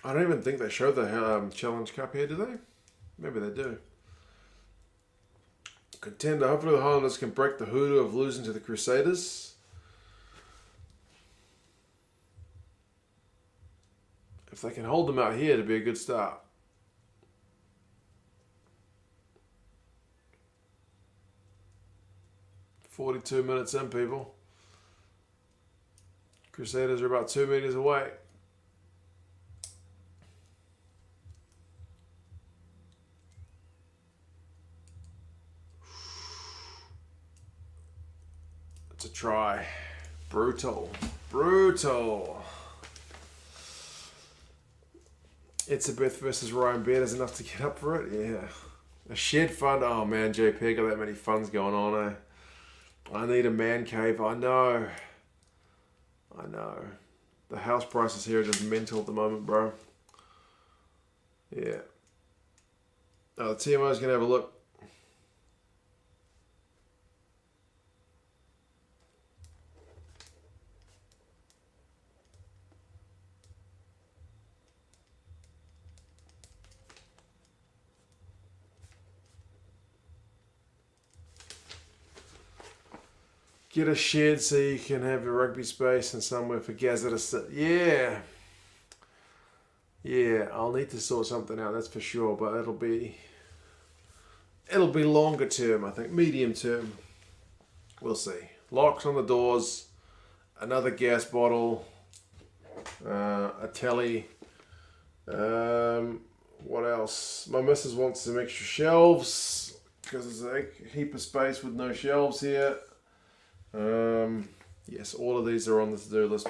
I don't even think they show the Challenge Cup here, do they? Maybe they do. Contender. Hopefully the Highlanders can break the hoodoo of losing to the Crusaders. If they can hold them out here, it'd be a good start. "42 minutes in, people. Crusaders are about 2 meters away. It's a try. Brutal. Brutal. Itzebeth versus Ryan Beard is enough to get up for it? Yeah. A shed fund? Oh man, JP got that many funds going on, eh? I need a man cave. I know. I know. The house prices here are just mental at the moment, bro. Yeah. Oh, the TMO's going to have a look. Get a shed so you can have a rugby space and somewhere for Gazza to sit. Yeah. Yeah, I'll need to sort something out, that's for sure, but it'll be longer term, I think. Medium term. We'll see. Locks on the doors, another gas bottle, a telly. What else? My missus wants some extra shelves because there's a heap of space with no shelves here. Yes, all of these are on the to-do list,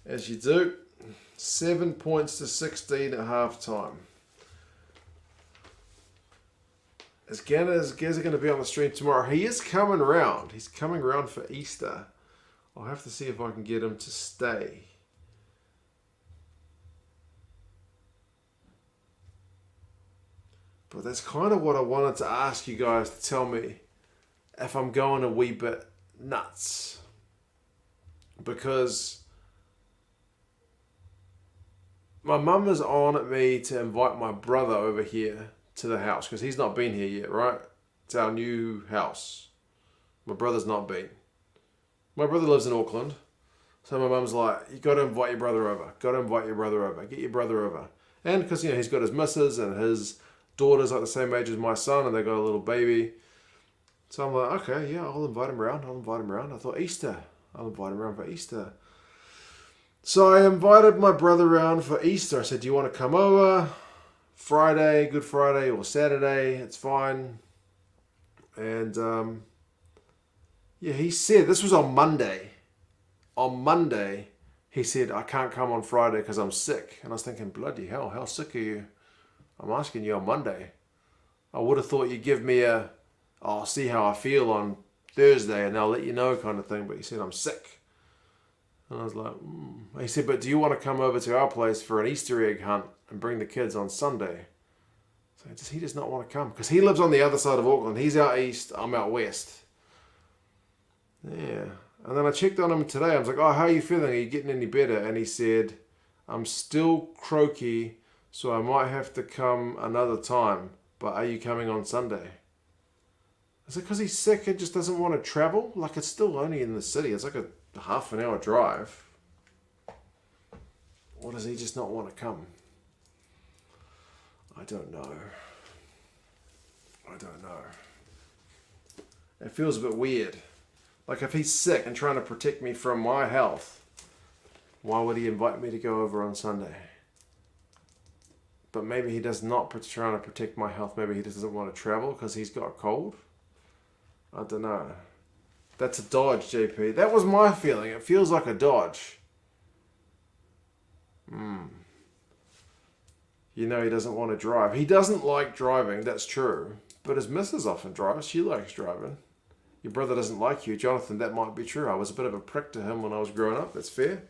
as you do. 7 points to 16 at half time. Is Gazza going to be on the stream tomorrow? He is coming around. He's coming around for Easter. I'll have to see if I can get him to stay. But that's kind of what I wanted to ask you guys to tell me if I'm going a wee bit nuts. Because my mum is on at me to invite my brother over here to the house, because he's not been here yet, right? It's our new house. My brother's not been. My brother lives in Auckland. So my mum's like, you got to invite your brother over. Got to invite your brother over. Get your brother over. And because, he's got his missus and his daughter's like the same age as my son, and they got a little baby. So I'm like, okay, yeah, I'll invite him around. I thought Easter. I'll invite him around for Easter. So I invited my brother around for Easter. I said, do you want to come over Friday, Good Friday or Saturday, it's fine. And yeah, he said, this was on Monday. On Monday, he said, I can't come on Friday because I'm sick. And I was thinking, bloody hell, how sick are you? I'm asking you on Monday. I would have thought you'd give me I'll see how I feel on Thursday and I'll let you know kind of thing. But he said, I'm sick. And I was like, He said, but do you want to come over to our place for an Easter egg hunt and bring the kids on Sunday? So does he just not want to come? Because he lives on the other side of Auckland. He's out east, I'm out west. Yeah. And then I checked on him today. I was like, oh, how are you feeling? Are you getting any better? And he said, I'm still croaky, so I might have to come another time. But are you coming on Sunday? Is it because he's sick and just doesn't want to travel? Like, it's still only in the city. It's like a half an hour drive. Or does he just not want to come? I don't know. It feels a bit weird. Like, if he's sick and trying to protect me from my health, why would he invite me to go over on Sunday? But maybe he does not trying to protect my health. Maybe he just doesn't want to travel because he's got a cold. I don't know. That's a dodge, JP. That was my feeling. It feels like a dodge. You know, he doesn't want to drive. He doesn't like driving, that's true. But his missus often drives. She likes driving. Your brother doesn't like you. Jonathan, that might be true. I was a bit of a prick to him when I was growing up. That's fair.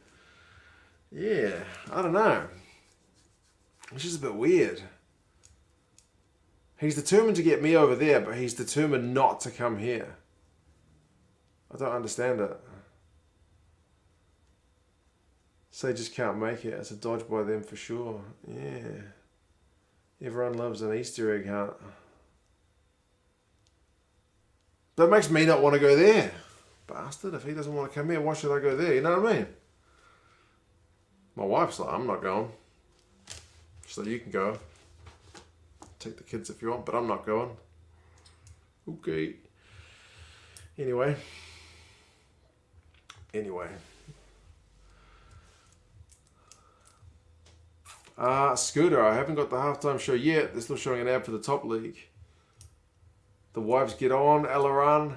Yeah, I don't know. It's just a bit weird. He's determined to get me over there, but he's determined not to come here. I don't understand it. So they just can't make it. It's a dodge by them for sure. Yeah. Everyone loves an Easter egg hunt. That makes me not want to go there. Bastard, if he doesn't want to come here, why should I go there? You know what I mean? My wife's like, I'm not going. So you can go. Take the kids if you want, but I'm not going. Okay. Anyway. Scooter, I haven't got the halftime show yet. They're still showing an ad for the top league. The wives get on, Alaran.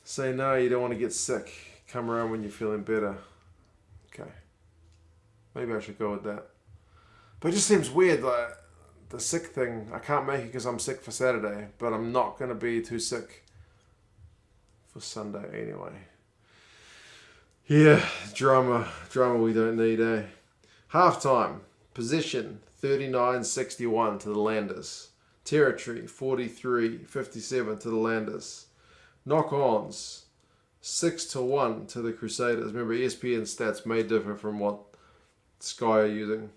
Say no, you don't want to get sick. Come around when you're feeling better. Okay. Maybe I should go with that. But it just seems weird, like the sick thing. I can't make it because I'm sick for Saturday, but I'm not going to be too sick for Sunday anyway. Yeah, drama we don't need, eh? Halftime, position 39-61 to the Highlanders. Territory 43-57 to the Highlanders. Knock-ons 6-1 to the Crusaders. Remember, ESPN stats may differ from what Sky are using.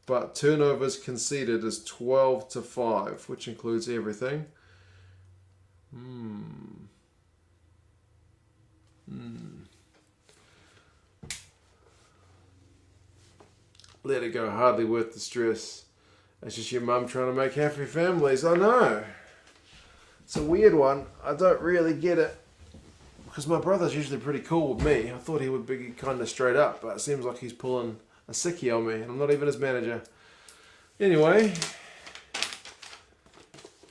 But turnovers conceded is 12-5, which includes everything. Let it go, hardly worth the stress. It's just your mum trying to make happy families. I know. It's a weird one. I don't really get it. Because my brother's usually pretty cool with me. I thought he would be kind of straight up, but it seems like he's pulling a sickie on me, and I'm not even his manager. Anyway,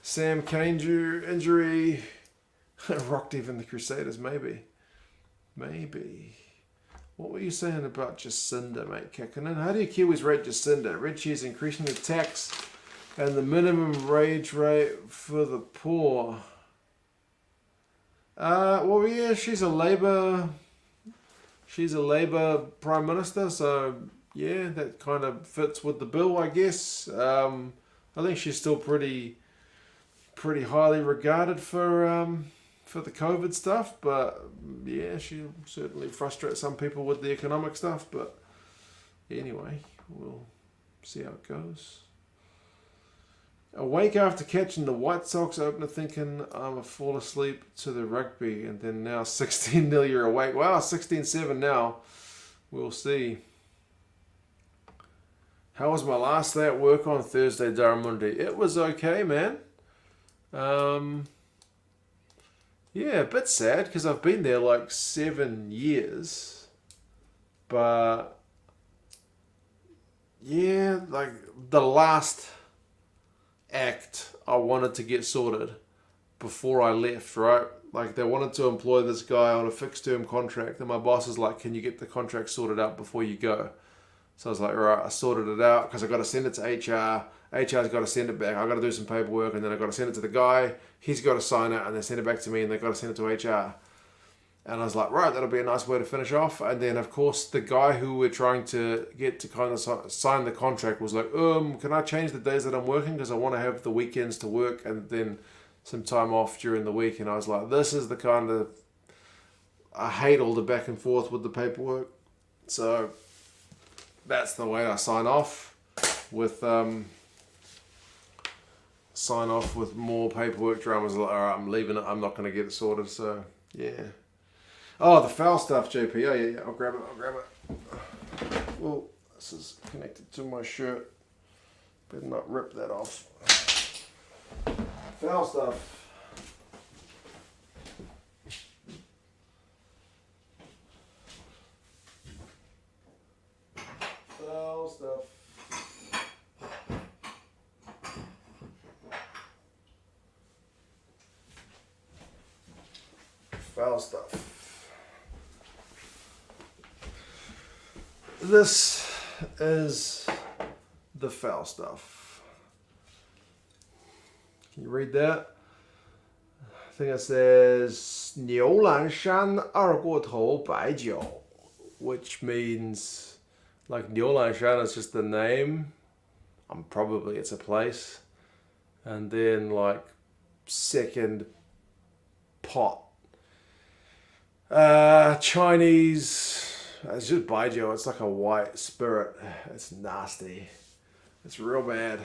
Sam Kanger injury rocked even the Crusaders, maybe. What were you saying about Jacinda, mate, kicking in? How do you Kiwis rate Jacinda? Richie's increasing the tax and the minimum wage rate for the poor. Well, yeah, she's a Labour Prime Minister, so yeah, that kind of fits with the bill, I guess. I think she's still pretty highly regarded for the COVID stuff, but yeah, she certainly frustrates some people with the economic stuff. But anyway, we'll see how it goes. Awake after catching the White Sox opener, thinking I'm a fall asleep to the rugby, and then now 16-0 you're awake. Wow, 16-7 now. We'll see. How was my last day at work on Thursday, Daramundi? It was okay, man. Yeah, a bit sad because I've been there like 7 years. But yeah, like the last act I wanted to get sorted before I left, right? Like they wanted to employ this guy on a fixed term contract, and my boss is like, "Can you get the contract sorted out before you go?" So I was like, "Right," I sorted it out because I got to send it to HR. HR's got to send it back. I got to do some paperwork, and then I got to send it to the guy. He's got to sign it, and then send it back to me, and they got to send it to HR. And I was like, right, that'll be a nice way to finish off. And then, of course, the guy who we're trying to get to kind of sign the contract was like, can I change the days that I'm working? Because I want to have the weekends to work and then some time off during the week. And I was like, this is the kind of... I hate all the back and forth with the paperwork. So that's the way I sign off with more paperwork dramas. Like, all right, I'm leaving it. I'm not going to get it sorted. So, yeah. Oh, the foul stuff, JP. Yeah. I'll grab it. Well, this is connected to my shirt. Better not rip that off. Foul stuff. Foul stuff. Foul stuff. This is the foul stuff. Can you read that? I think it says 牛栏山二锅头白酒, which means like 牛栏山 is just the name. Probably it's a place. And then like second pot. Chinese. It's just baijiu. It's like a white spirit. It's nasty. It's real bad.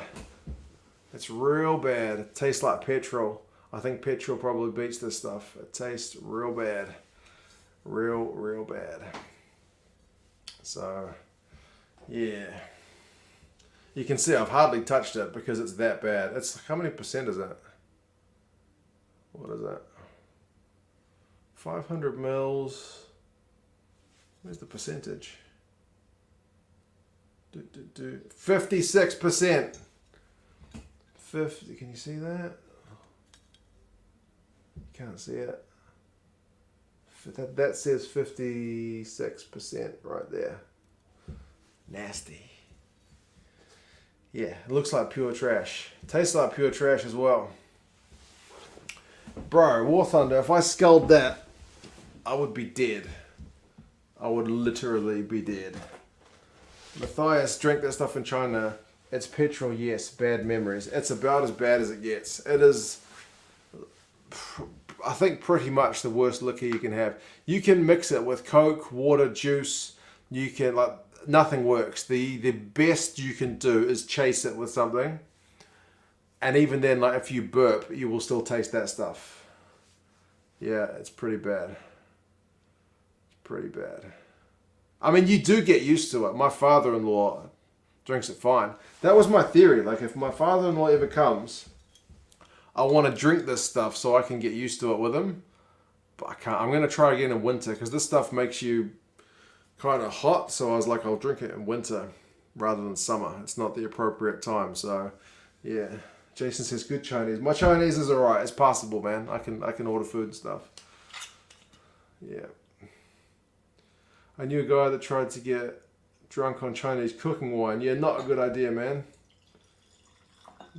It tastes like petrol. I think petrol probably beats this stuff. It tastes real bad. Real bad. So, yeah. You can see I've hardly touched it because it's that bad. It's how many percent is that? What is that? 500 mils. Where's the percentage? 56%. 50. Can you see that? You can't see it. That says 56% right there. Nasty. Yeah, it looks like pure trash. Tastes like pure trash as well. Bro, War Thunder, if I sculled that, I would be dead. I would literally be dead. Matthias drank that stuff in China. It's petrol, yes, bad memories. It's about as bad as it gets. It is, I think, pretty much the worst liquor you can have. You can mix it with Coke, water, juice. You can, like, nothing works. The best you can do is chase it with something. And even then, like, if you burp, you will still taste that stuff. Yeah, it's pretty bad. Pretty bad. I mean, you do get used to it. My father-in-law drinks it fine. That was my theory. Like, if my father-in-law ever comes, I want to drink this stuff so I can get used to it with him. But I can't. I'm going to try again in winter because this stuff makes you kind of hot. So I was like, I'll drink it in winter rather than summer. It's not the appropriate time. So, yeah. Jason says, good Chinese. My Chinese is alright. It's passable, man. I can order food and stuff. Yeah. I knew a guy that tried to get drunk on Chinese cooking wine. Yeah, not a good idea, man.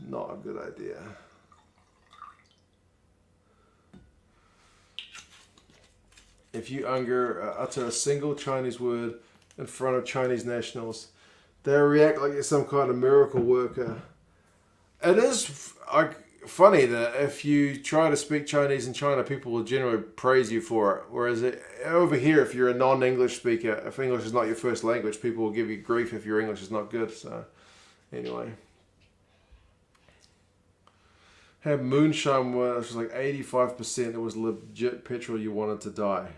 Not a good idea. If you utter a single Chinese word in front of Chinese nationals, they react like you're some kind of miracle worker. It is funny that if you try to speak Chinese in China, people will generally praise you for it. Whereas over here, if you're a non-English speaker, if English is not your first language, people will give you grief if your English is not good. So, anyway. Had moonshine where it was like 85%. It was legit petrol you wanted to die.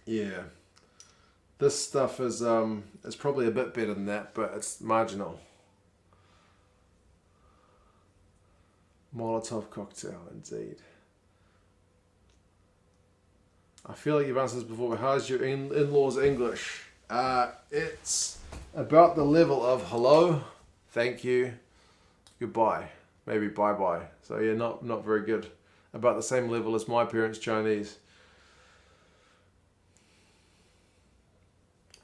Yeah. This stuff is probably a bit better than that, but it's marginal. Molotov cocktail, indeed. I feel like you've answered this before, but how's your in-laws English? It's about the level of hello, thank you, goodbye, maybe bye-bye. So yeah, not very good. About the same level as my parents' Chinese.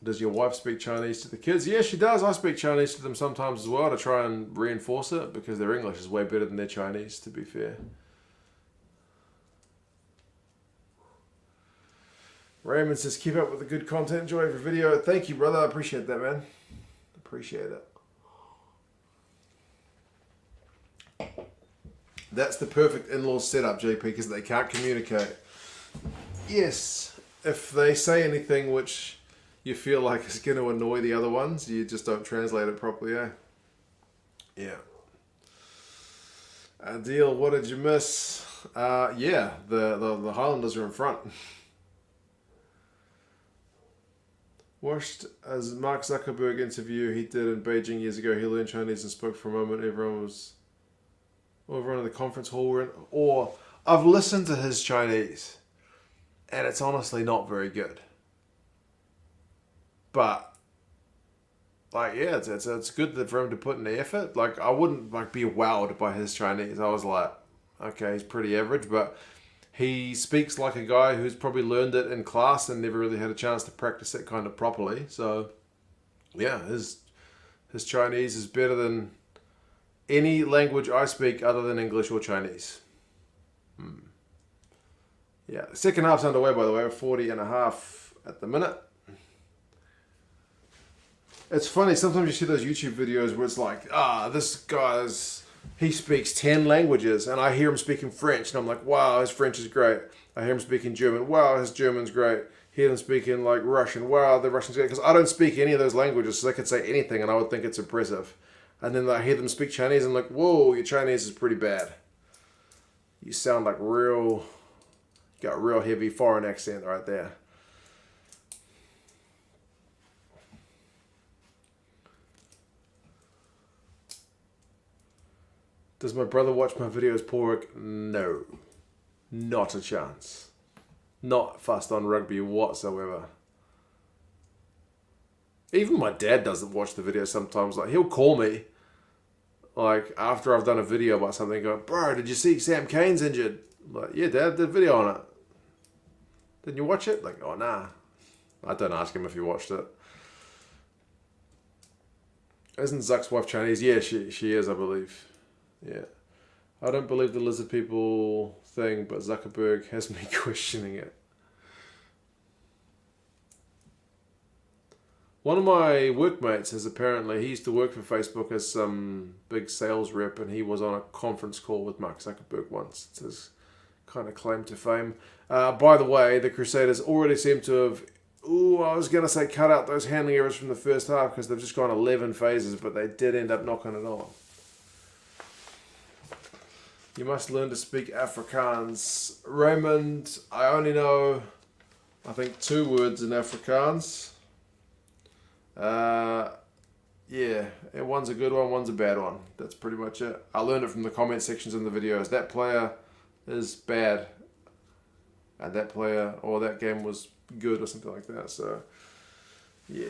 Does your wife speak Chinese to the kids? Yeah, she does. I speak Chinese to them sometimes as well to try and reinforce it because their English is way better than their Chinese, to be fair. Raymond says, keep up with the good content. Enjoy every video. Thank you, brother. I appreciate that, man. Appreciate it. That's the perfect in-law setup, JP, because they can't communicate. Yes, if they say anything which you feel like is going to annoy the other ones, you just don't translate it properly, eh? Yeah. Adil, what did you miss? Yeah, the Highlanders are in front. Watched as Mark Zuckerberg interview he did in Beijing years ago. He learned Chinese and spoke for a moment. Everyone in the conference hall were in. Or I've listened to his Chinese, and it's honestly not very good. But like, yeah, it's good for him to put in the effort. Like, I wouldn't be wowed by his Chinese. I was like, okay, he's pretty average, but he speaks like a guy who's probably learned it in class and never really had a chance to practice it kind of properly. So, yeah, his Chinese is better than any language I speak other than English or Chinese. Yeah, the second half's underway, by the way. We're 40.5 at the minute. It's funny, sometimes you see those YouTube videos where it's like, he speaks 10 languages, and I hear him speaking French, and I'm like, wow, his French is great. I hear him speaking German, wow, his German's great. Hear them speaking like Russian, wow, the Russian's great. Because I don't speak any of those languages, so they could say anything, and I would think it's impressive. And then I hear them speak Chinese, and I'm like, whoa, your Chinese is pretty bad. You sound like you got real heavy foreign accent right there. Does my brother watch my videos, Porrick? No. Not a chance. Not fussed on rugby whatsoever. Even my dad doesn't watch the videos sometimes. Like, he'll call me, like, after I've done a video about something, go, bro, did you see Sam Cane's injured? I'm like, yeah, Dad, did a video on it. Didn't you watch it? Like, oh, nah. I don't ask him if he watched it. Isn't Zuck's wife Chinese? Yeah, she is, I believe. Yeah. I don't believe the lizard people thing, but Zuckerberg has me questioning it. One of my workmates is apparently, he used to work for Facebook as some big sales rep, and he was on a conference call with Mark Zuckerberg once. It's his kind of claim to fame. By the way, the Crusaders already seem to have, I was going to say cut out those handling errors from the first half because they've just gone 11 phases, but they did end up knocking it on. You must learn to speak Afrikaans. Raymond, I only know, I think, 2 words in Afrikaans. Yeah, one's a good one, one's a bad one. That's pretty much it. I learned it from the comment sections in the videos. That player is bad, and that player or that game was good or something like that. So, yeah.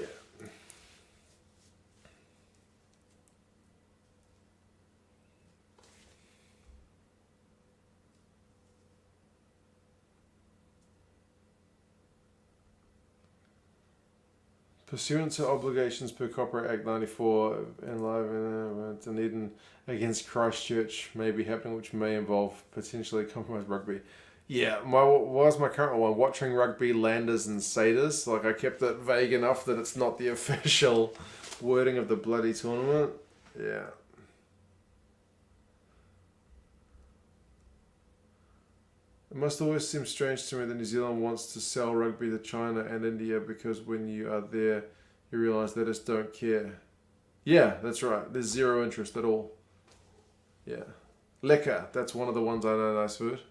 Pursuant to obligations per Copyright Act 94 and live Dunedin against Christchurch may be happening, which may involve potentially compromised rugby. Yeah, what was my current one? Watching rugby, landers and satyrs. Like, I kept it vague enough that it's not the official wording of the bloody tournament. Yeah. It must always seem strange to me that New Zealand wants to sell rugby to China and India because when you are there, you realise they just don't care. Yeah, that's right. There's zero interest at all. Yeah. Lekker, that's one of the ones I know, nice food.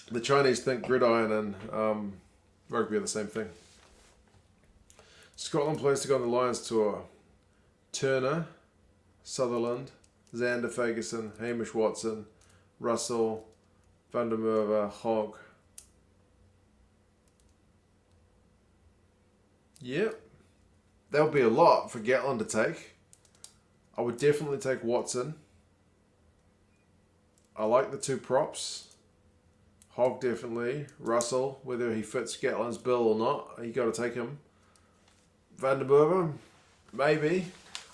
The Chinese think gridiron and Rugby are the same thing. Scotland players to go on the Lions tour. Turner, Sutherland, Xander Ferguson, Hamish Watson, Russell, Van der Merwe, Hogg. Yep. That would be a lot for Gatland to take. I would definitely take Watson. I like the two props. Hogg definitely. Russell, whether he fits Gatland's bill or not, you got to take him. Van der Merwe, maybe.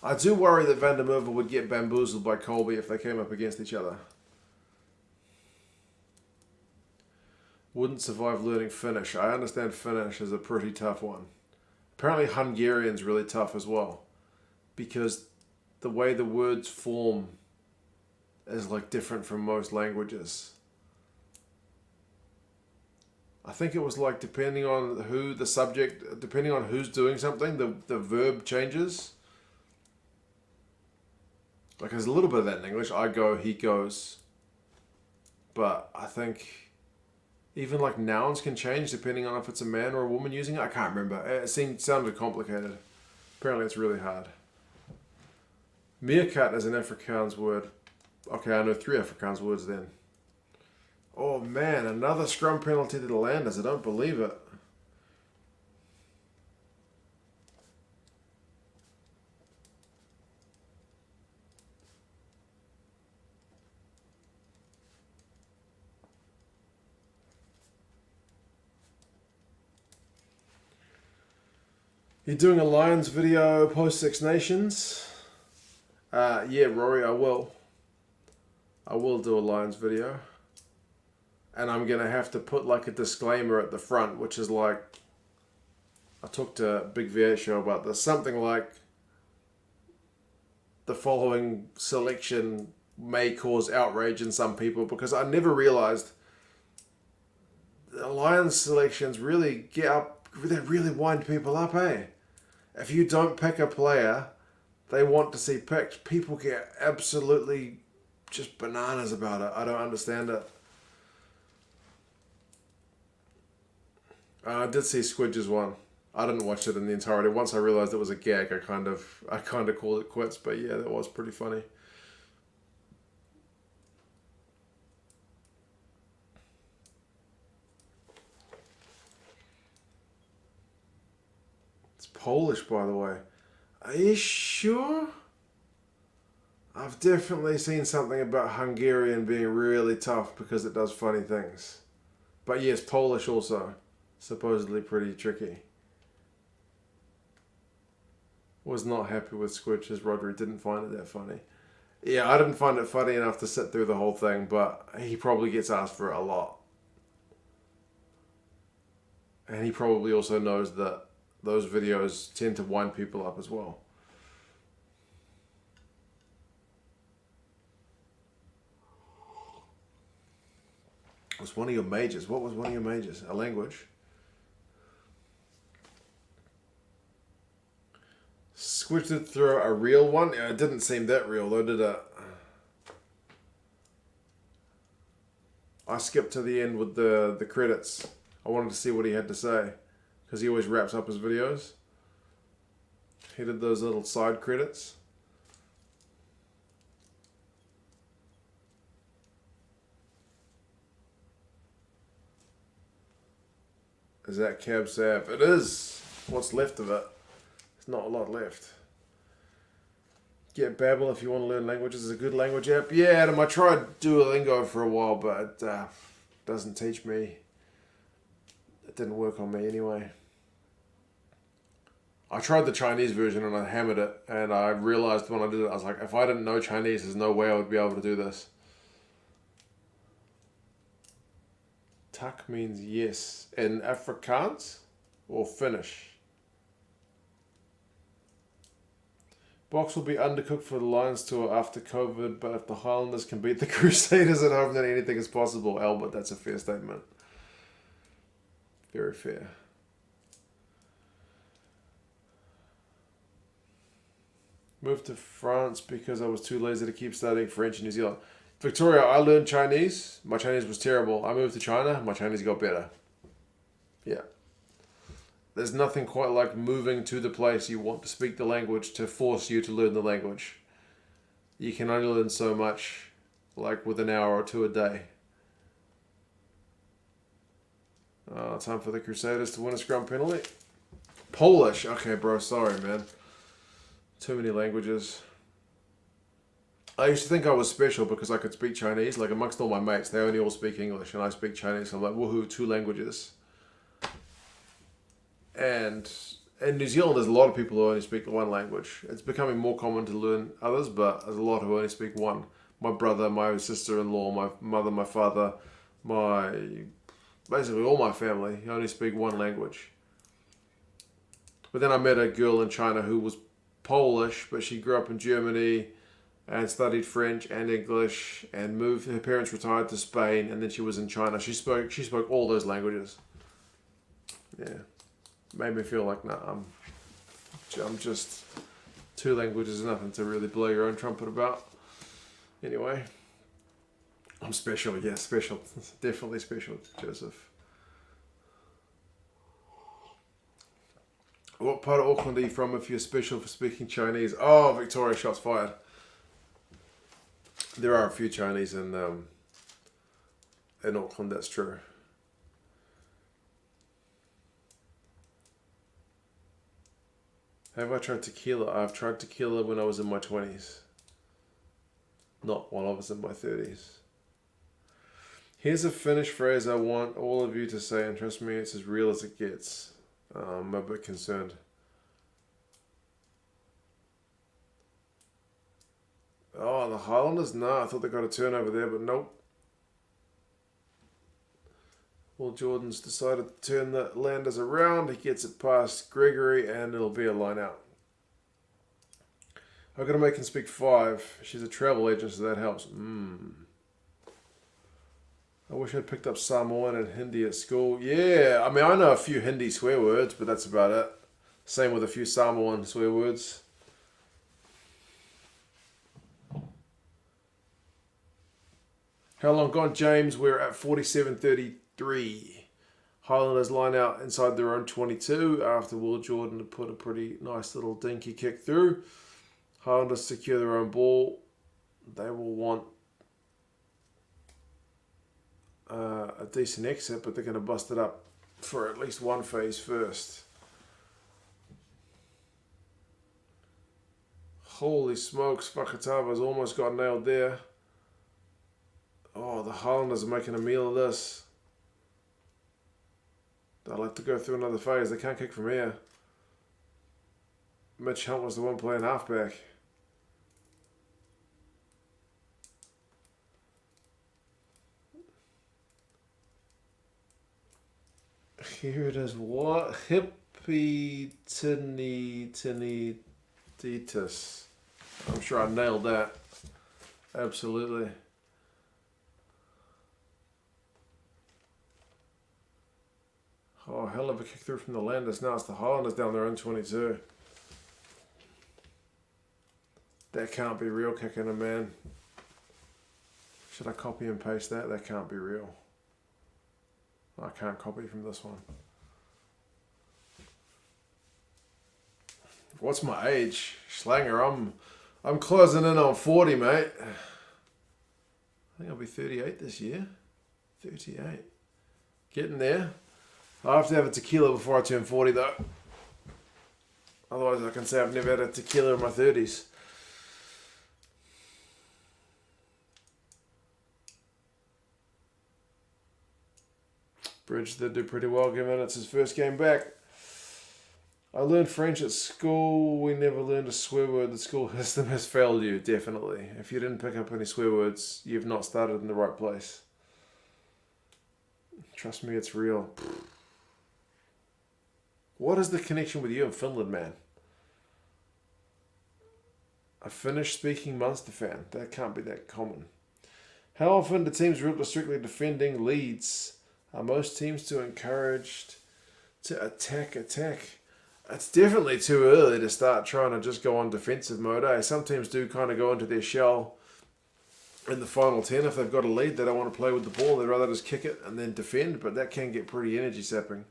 I do worry that Van der Merwe would get bamboozled by Colby if they came up against each other. Wouldn't survive learning Finnish. I understand Finnish is a pretty tough one. Apparently Hungarian's really tough as well, because the way the words form is like different from most languages. I think it was like depending on who the subject, depending on who's doing something, the verb changes. Like there's a little bit of that in English. I go, he goes. But I think even like nouns can change depending on if it's a man or a woman using it. I can't remember. It sounded complicated. Apparently it's really hard. Meerkat is an Afrikaans word. Okay, I know 3 Afrikaans words then. Oh man, another scrum penalty to the Landers. I don't believe it. You're doing a Lions video post Six Nations? Yeah, Rory, I will. I will do a Lions video. And I'm going to have to put like a disclaimer at the front, which is like, I talked to Big V8 show about this, something like, the following selection may cause outrage in some people, because I never realized the Lions selections really get up, they really wind people up, eh? If you don't pick a player they want to see picked, people get absolutely just bananas about it. I don't understand it. I did see Squidge's one. I didn't watch it in the entirety. Once I realized it was a gag, I kind of called it quits. But yeah, that was pretty funny. It's Polish, by the way. Are you sure? I've definitely seen something about Hungarian being really tough because it does funny things. But yes, Polish also. Supposedly pretty tricky. Was not happy with Squidge as Rodri didn't find it that funny. Yeah, I didn't find it funny enough to sit through the whole thing, but he probably gets asked for it a lot. And he probably also knows that those videos tend to wind people up as well. What's one of your majors? What was one of your majors? A language? Squidge did throw a real one. It didn't seem that real though, did it? I skipped to the end with the credits. I wanted to see what he had to say, because he always wraps up his videos. He did those little side credits. Is that Cab Sav? It is. What's left of it? There's not a lot left. Get Babbel if you want to learn languages. It's a good language app. Yeah, Adam, I tried Duolingo for a while, but it doesn't teach me. It didn't work on me anyway. I tried the Chinese version and I hammered it, and I realized when I did it, I was like, if I didn't know Chinese, there's no way I would be able to do this. Tak means yes. In Afrikaans or Finnish? Box will be undercooked for the Lions tour after COVID, but if the Highlanders can beat the Crusaders at home, then anything is possible. Albert, that's a fair statement. Very fair. Moved to France because I was too lazy to keep studying French in New Zealand. Victoria, I learned Chinese. My Chinese was terrible. I moved to China. My Chinese got better. Yeah. there's nothing quite like moving to the place you want to speak the language to force you to learn the language. You can only learn so much, like with an hour or two a day. Time for the Crusaders to win a scrum penalty. Polish. Okay, bro. Sorry, man. Too many languages. I used to think I was special because I could speak Chinese. Like amongst all my mates, they only all speak English and I speak Chinese. I'm like, woohoo, 2 languages. And in New Zealand, there's a lot of people who only speak 1 language. It's becoming more common to learn others, but there's a lot who only speak 1. My brother, my sister-in-law, my mother, my father, basically all my family only speak 1 language. But then I met a girl in China who was Polish, but she grew up in Germany and studied French and English and moved. Her parents retired to Spain, and then she was in China. She spoke all those languages. Yeah, made me feel like I'm just 2 languages is nothing to really blow your own trumpet about. Anyway, I'm special. Yeah, special. Definitely special, Joseph. What part of Auckland are you from if you're special for speaking Chinese? Oh, Victoria, shots fired. There are a few Chinese in Auckland, that's true. Have I tried tequila? I've tried tequila when I was in my 20s. Not while I was in my 30s. Here's a Finnish phrase I want all of you to say, and trust me, it's as real as it gets. I'm a bit concerned. Oh, the Highlanders? No, I thought they got a turnover there, but nope. Well, Jordan's decided to turn the Landers around. He gets it past Gregory, and it'll be a line out. I've got to make him speak 5. She's a travel agent, so that helps. I wish I'd picked up Samoan and Hindi at school. Yeah, I mean, I know a few Hindi swear words, but that's about it. Same with a few Samoan swear words. How long gone, James? We're at 47:33. Highlanders line out inside their own 22 after Will Jordan to put a pretty nice little dinky kick through. Highlanders secure their own ball. They will want a decent exit, but they're going to bust it up for at least one phase first. Holy smokes, Fakatava's almost got nailed there. Oh, the Highlanders are making a meal of this. They'll have to go through another phase. They can't kick from here. Mitch Hunt was the one playing halfback. Here it is. What? Hippitinitis. I'm sure I nailed that. Absolutely. Oh, hell of a kick through from the Landers. Now it's the Highlanders down their own 22. That can't be real, kicking a man. Should I copy and paste that? That can't be real. I can't copy from this one. What's my age? Schlanger, I'm closing in on 40, mate. I think I'll be 38 this year. 38. Getting there. I have to have a tequila before I turn 40, though. Otherwise, I can say I've never had a tequila in my 30s. Bridge did do pretty well, given it's his first game back. I learned French at school. We never learned a swear word. The school system has failed you, definitely. If you didn't pick up any swear words, you've not started in the right place. Trust me, it's real. What is the connection with you in Finland, man? A Finnish-speaking Munster fan. That can't be that common. How often do teams resort to strictly defending leads? Are most teams too encouraged to attack? It's definitely too early to start trying to just go on defensive mode. Eh? Some teams do kind of go into their shell in the final 10. If they've got a lead, they don't want to play with the ball. They'd rather just kick it and then defend, but that can get pretty energy sapping.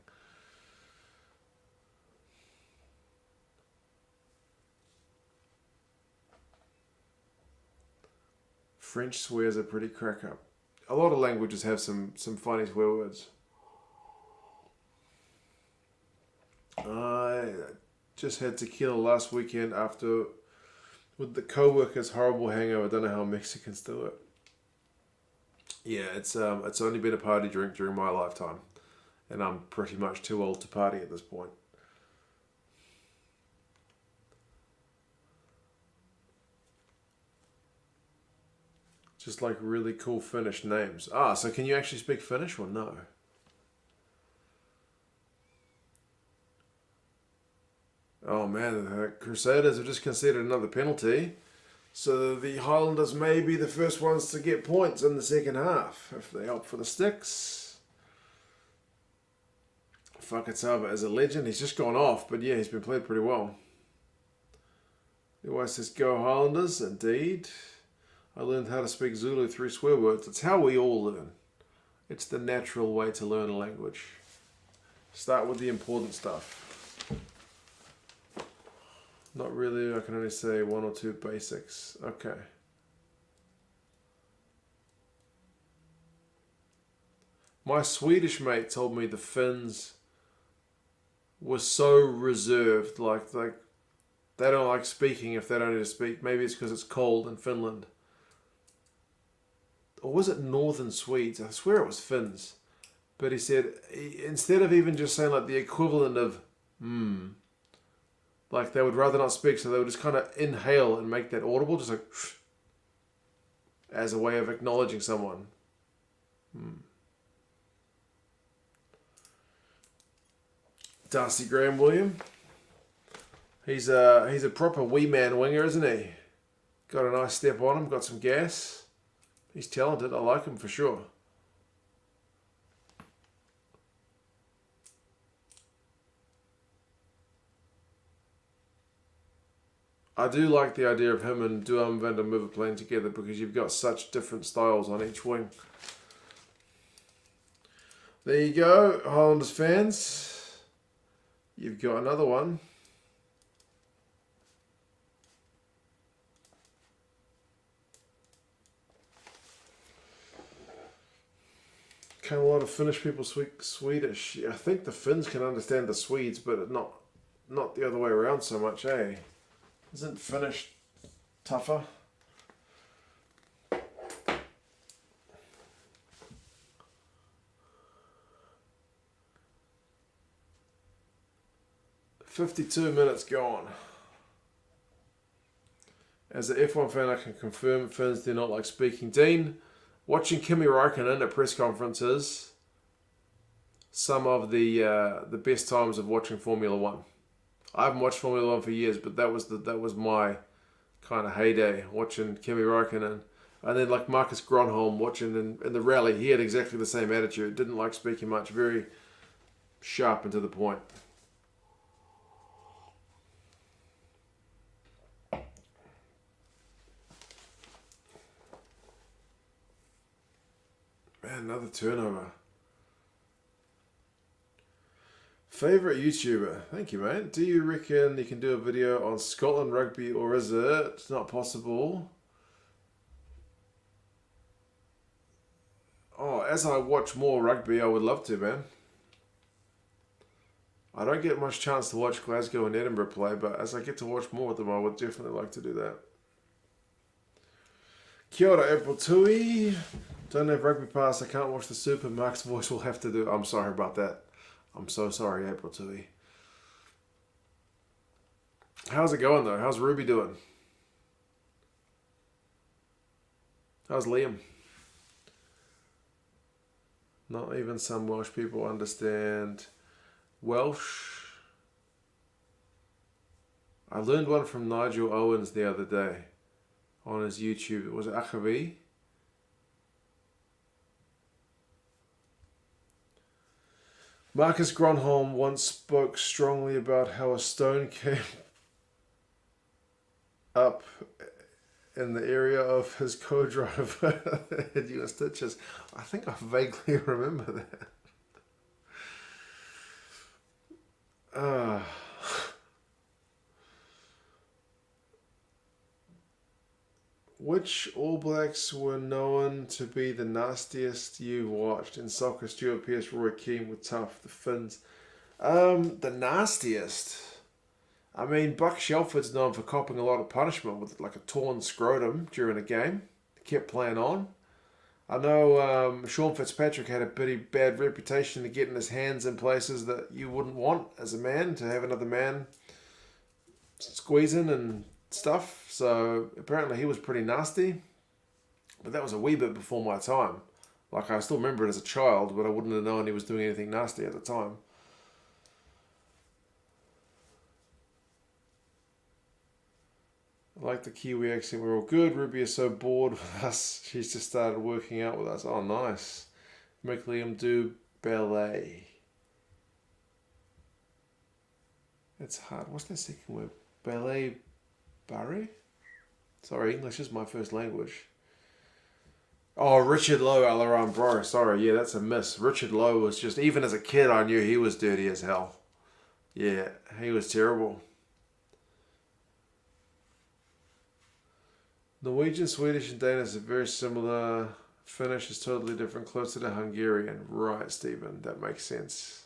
French swears are pretty crack up. A lot of languages have some funny swear words. I just had tequila last weekend after with the co-workers' horrible hangover. I don't know how Mexicans do it. Yeah, it's only been a party drink during my lifetime, and I'm pretty much too old to party at this point. Just like really cool Finnish names. So can you actually speak Finnish or no? Oh man, the Crusaders have just conceded another penalty. So the Highlanders may be the first ones to get points in the second half if they opt for the sticks. Fakatava is a legend. He's just gone off, but yeah, he's been played pretty well. He always says, go Highlanders, indeed. I learned how to speak Zulu through swear words. It's how we all learn. It's the natural way to learn a language. Start with the important stuff. Not really, I can only say one or two basics. Okay. My Swedish mate told me the Finns were so reserved, like they don't like speaking if they don't need to speak. Maybe it's because it's cold in Finland. Or was it Northern Swedes? I swear it was Finns. But he said, instead of even just saying like the equivalent of like they would rather not speak, so they would just kind of inhale and make that audible, just like as a way of acknowledging someone. Darcy Graham William. He's a proper wee man winger, isn't he? Got a nice step on him, got some gas. He's talented. I like him for sure. I do like the idea of him and Duam van der Merwe playing together because you've got such different styles on each wing. There you go, Highlanders fans. You've got another one. Can a lot of Finnish people speak Swedish? I think the Finns can understand the Swedes, but not the other way around so much, eh? Isn't Finnish tougher? $52 gone. As an F1 fan, I can confirm Finns do not like speaking. Dean, watching Kimi Räikkönen at press conferences, some of the best times of watching Formula One. I haven't watched Formula One for years, but that was my kind of heyday, watching Kimi Räikkönen. And then like Marcus Gronholm watching in the rally, he had exactly the same attitude. Didn't like speaking much, very sharp and to the point. Man, another turnover. Favorite YouTuber? Thank you, mate. Do you reckon you can do a video on Scotland rugby, or is it not possible? Oh, as I watch more rugby, I would love to, man. I don't get much chance to watch Glasgow and Edinburgh play, but as I get to watch more of them, I would definitely like to do that. Kia ora, April Tui. Don't have rugby pass. I can't watch the Super. Mark's voice will have to do. I'm sorry about that. I'm so sorry, April Tui. How's it going, though? How's Ruby doing? How's Liam? Not even some Welsh people understand Welsh. I learned one from Nigel Owens the other day on his YouTube. Was it Achavi? Marcus Gronholm once spoke strongly about how a stone came up in the area of his co-driver had US stitches. I think I vaguely remember that. Which All Blacks were known to be the nastiest you watched in soccer? Stuart Pearce, Roy Keane were tough. The Finns. The nastiest. I mean, Buck Shelford's known for copping a lot of punishment with like a torn scrotum during a game. He kept playing on. I know Sean Fitzpatrick had a pretty bad reputation to getting his hands in places that you wouldn't want as a man, to have another man squeezing and stuff. So apparently he was pretty nasty. But that was a wee bit before my time. Like, I still remember it as a child, but I wouldn't have known he was doing anything nasty at the time. I like the Kiwi accent. We're all good. Ruby is so bored with us. She's just started working out with us. Oh, nice. Make Liam do ballet. It's hard. What's that second word? Ballet Barry? Sorry, English is my first language. Oh, Richard Lowe, Alaran Bro. Sorry, yeah, that's a miss. Richard Lowe was just, even as a kid, I knew he was dirty as hell. Yeah, he was terrible. Norwegian, Swedish, and Danish are very similar. Finnish is totally different, closer to Hungarian. Right, Stephen, that makes sense.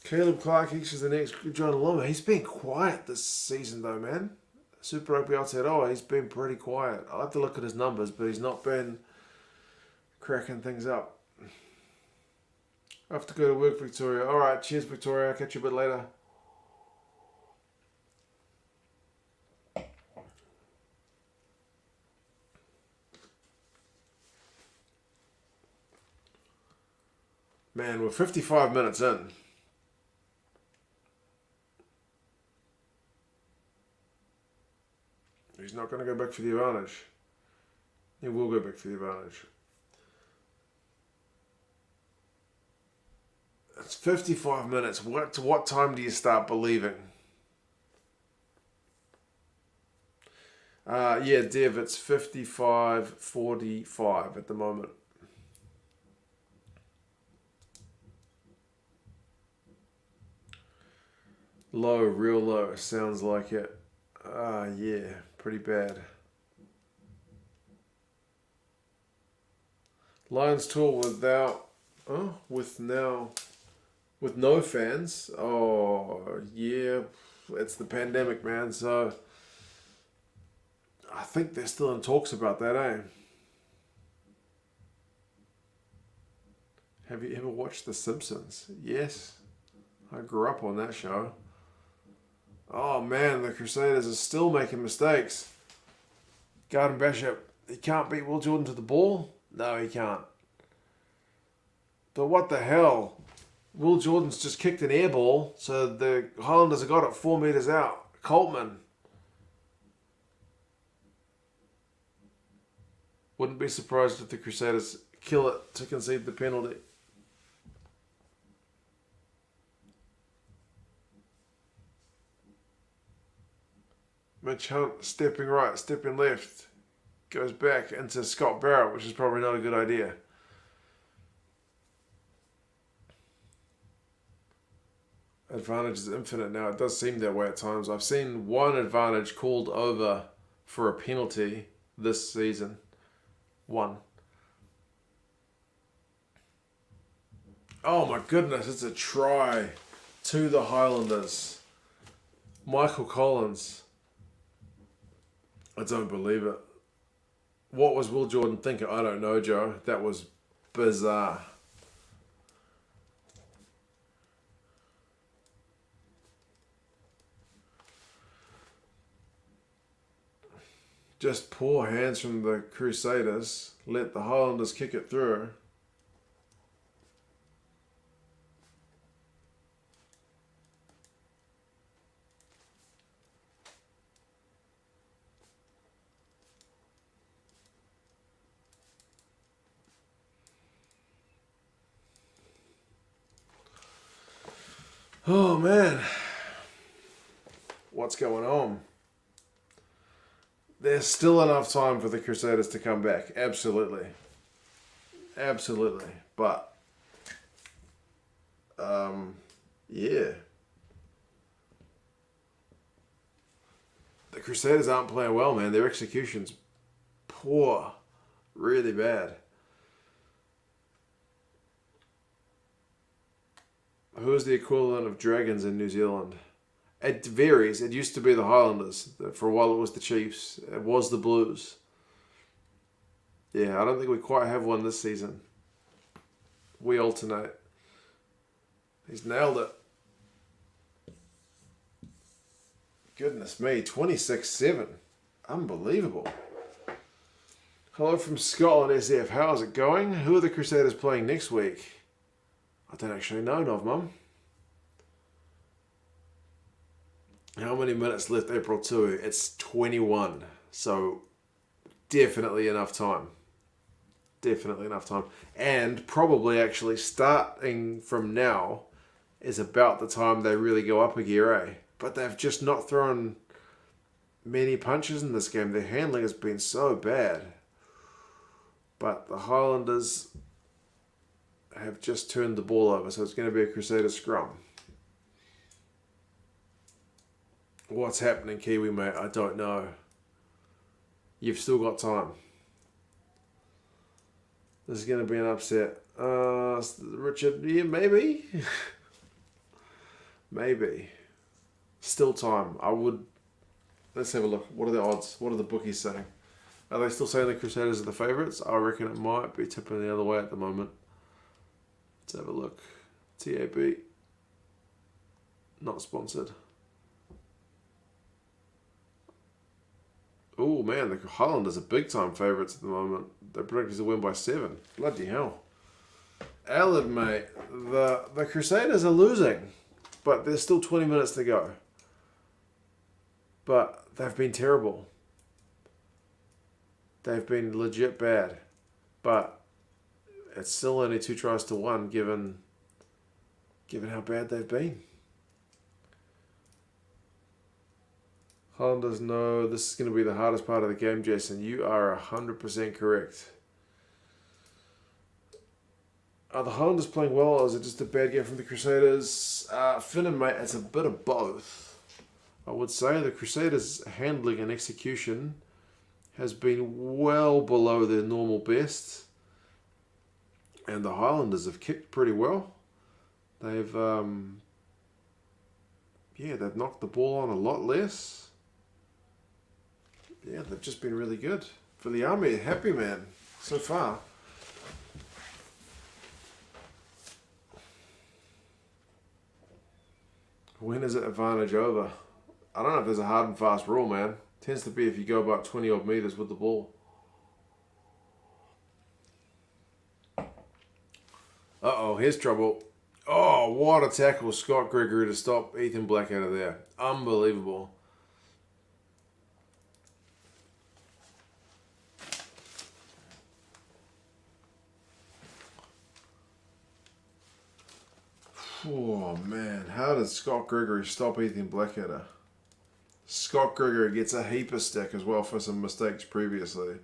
Caleb Clark is the next John Loma. He's been quiet this season though, man. Super Rugby Aotearoa, he's been pretty quiet. I'll have to look at his numbers, but he's not been cracking things up. I have to go to work, Victoria. Alright, cheers, Victoria. I'll catch you a bit later. Man, we're 55 minutes in. He's not going to go back for the advantage. He will go back for the advantage. It's 55 minutes. What time do you start believing? Yeah, Dev, it's 55:45 at the moment. Low, real low. Sounds like it. Yeah, pretty bad. Lions tour with no fans. Oh, yeah, it's the pandemic, man. So I think they're still in talks about that, eh? Have you ever watched The Simpsons? Yes, I grew up on that show. Oh man, the Crusaders are still making mistakes. Garden Bishop, he can't beat Will Jordan to the ball? No, he can't. But what the hell? Will Jordan's just kicked an air ball, so the Highlanders have got it 4 metres out. Coltman. Wouldn't be surprised if the Crusaders kill it to concede the penalty. Mitch Hunt stepping right, stepping left, goes back into Scott Barrett, which is probably not a good idea. Advantage is infinite now. It does seem that way at times. I've seen one advantage called over for a penalty this season. One. Oh my goodness, it's a try to the Highlanders. Michael Collins. I don't believe it. What was Will Jordan thinking? I don't know, Joe. That was bizarre. Just poor hands from the Crusaders. Let the Highlanders kick it through. Oh man, what's going on? There's still enough time for the Crusaders to come back. Absolutely. Absolutely. But, yeah. Crusaders aren't playing well, man. Their execution's poor. Really bad. Who is the equivalent of Dragons in New Zealand? It varies. It used to be the Highlanders. For a while it was the Chiefs. It was the Blues. Yeah, I don't think we quite have one this season. We alternate. He's nailed it. Goodness me, 26-7. Unbelievable. Hello from Scotland, SF. How's it going? Who are the Crusaders playing next week? I don't actually know, Novmum. How many minutes left April 2? It's 21. So, definitely enough time. Definitely enough time. And probably actually starting from now is about the time they really go up a gear, eh? But they've just not thrown many punches in this game. Their handling has been so bad. But the Highlanders have just turned the ball over, so it's going to be a Crusader scrum. What's happening, Kiwi, mate? I don't know. You've still got time. This is going to be an upset. Richard, yeah, maybe. Maybe. Still time. Let's have a look. What are the odds? What are the bookies saying? Are they still saying the Crusaders are the favourites? I reckon it might be tipping the other way at the moment. Let's have a look. TAB. Not sponsored. Oh man, the Highlanders are big time favourites at the moment. They're predicted to win by 7. Bloody hell. Alan, mate, the Crusaders are losing, but there's still 20 minutes to go. But they've been terrible. They've been legit bad. But it's still only 2 tries to 1 given how bad they've been. Highlanders know this is going to be the hardest part of the game, Jason. You are 100% correct. Are the Highlanders playing well, or is it just a bad game from the Crusaders? Finn and mate, it's a bit of both. I would say the Crusaders' handling and execution has been well below their normal best. And the Highlanders have kicked pretty well. They've knocked the ball on a lot less. Yeah, they've just been really good. For the Army, happy man so far. When is it advantage over? I don't know if there's a hard and fast rule, man. Tends to be if you go about 20 odd meters with the ball. Uh-oh, here's trouble. Oh, what a tackle, Scott Gregory, to stop Ethan Black out of there. Unbelievable. Oh, man. How did Scott Gregory stop Ethan Blackadder? Scott Gregory gets a heap of stick as well for some mistakes previously.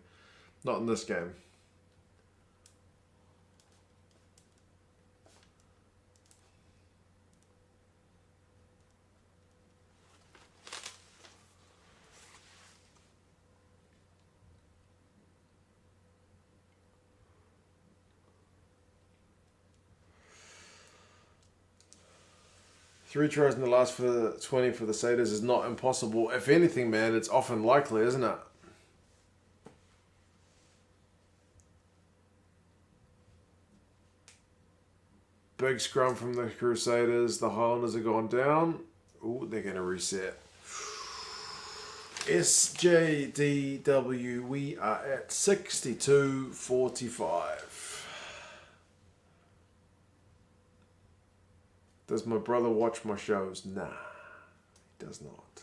Not in this game. Three tries in the last 20 for the Crusaders is not impossible. If anything, man, it's often likely, isn't it? Big scrum from the Crusaders. The Highlanders have gone down. Ooh, they're going to reset. SJDW, we are at 62-45. Does my brother watch my shows? Nah, he does not.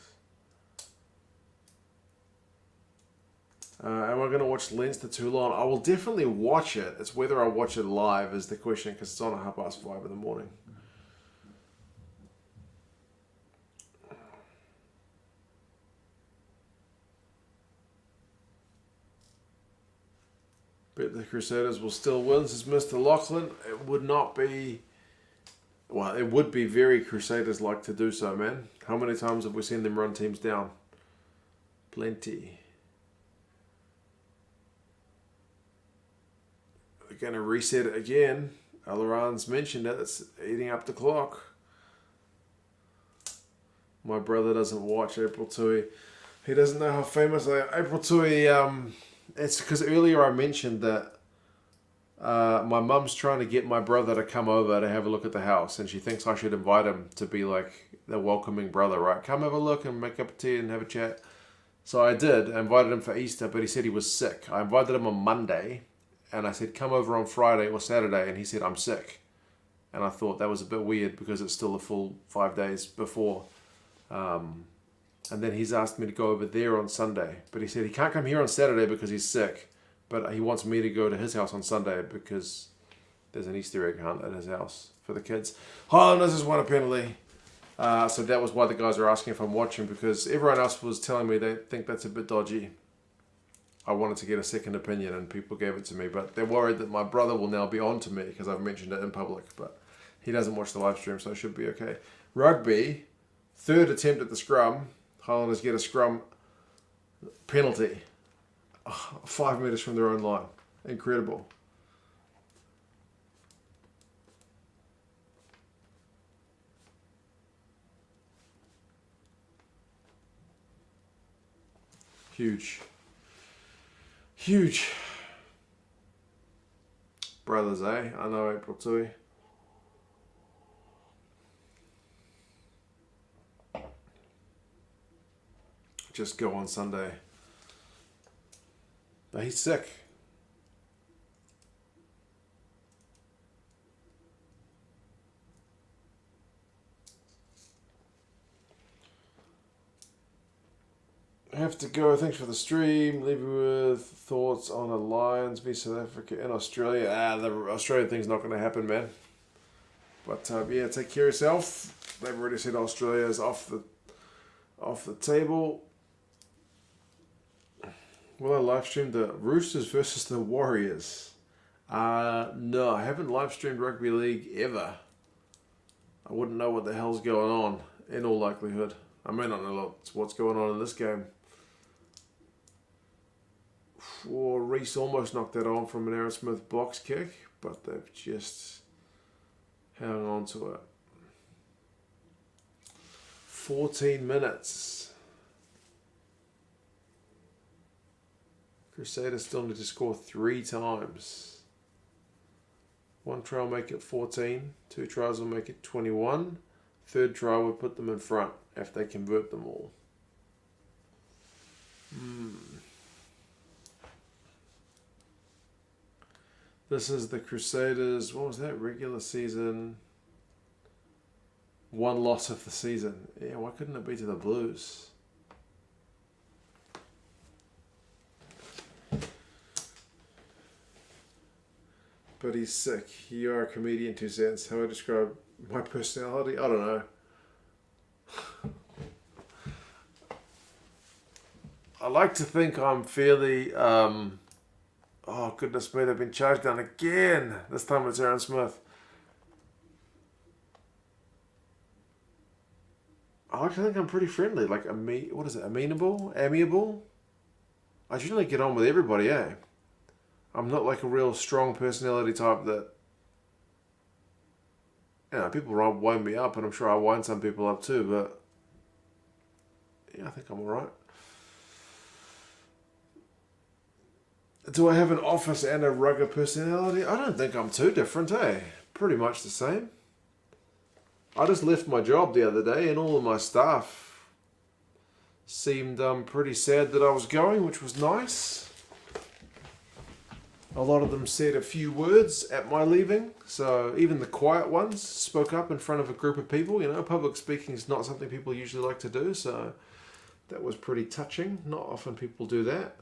Am I going to watch Leinster Toulon? I will definitely watch it. It's whether I watch it live is the question, because it's on at 5:30 in the morning. Bet the Crusaders will still win, says Mr. Lachlan. It would not be... Well, it would be very Crusaders-like to do so, man. How many times have we seen them run teams down? Plenty. They're going to reset it again. Aileron's mentioned it. It's eating up the clock. My brother doesn't watch April Tui. He doesn't know how famous I am. April Tui, it's because earlier I mentioned that my mum's trying to get my brother to come over to have a look at the house, and she thinks I should invite him to be like the welcoming brother, right? Come have a look and make up a tea and have a chat. So I did. I invited him for Easter, but he said he was sick. I invited him on Monday, and I said, come over on Friday or Saturday, and he said, I'm sick. And I thought that was a bit weird because it's still a full 5 days before. And then he's asked me to go over there on Sunday, but he said he can't come here on Saturday because he's sick, but he wants me to go to his house on Sunday because there's an Easter egg hunt at his house for the kids. Highlanders has won a penalty. So that was why the guys are asking if I'm watching, because everyone else was telling me they think that's a bit dodgy. I wanted to get a second opinion and people gave it to me, but they're worried that my brother will now be on to me because I've mentioned it in public, but he doesn't watch the live stream, so it should be okay. Rugby, third attempt at the scrum. Highlanders get a scrum penalty. 5 metres from their own line. Incredible. Huge. Huge. Brothers, eh? I know April Tui. Just go on Sunday. But he's sick. I have to go. Thanks for the stream. Leave you with thoughts on a Lions v South Africa and Australia. The Australian thing's not going to happen, man. But yeah, take care of yourself. They've already said Australia is off the table. Will I live stream the Roosters versus the Warriors? No, I haven't live streamed rugby league ever. I wouldn't know what the hell's going on, in all likelihood. I may not know what's going on in this game. Reese almost knocked that on from an Aaron Smith box kick, but they've just hung on to it. 14 minutes. Crusaders still need to score 3 times. 1 try will make it 14. 2 tries will make it 21. 3rd try will put them in front if they convert them all. This is the Crusaders. What was that? Regular season. 1 loss of the season. Yeah, why couldn't it be to the Blues? But he's sick. You are a comedian, 2 cents. How I describe my personality? I don't know. I like to think I'm fairly... oh, goodness me, they've been charged down again. This time it's Aaron Smith. I like to think I'm pretty friendly. Like, what is it? Amenable? Amiable? I generally get on with everybody, eh? I'm not like a real strong personality type that, people wind me up, and I'm sure I wind some people up too, but yeah, I think I'm alright. Do I have an office and a rugged personality? I don't think I'm too different, eh? Pretty much the same. I just left my job the other day, and all of my staff seemed pretty sad that I was going, which was nice. A lot of them said a few words at my leaving, so even the quiet ones spoke up in front of a group of people. Public speaking is not something people usually like to do, so that was pretty touching. Not often people do that.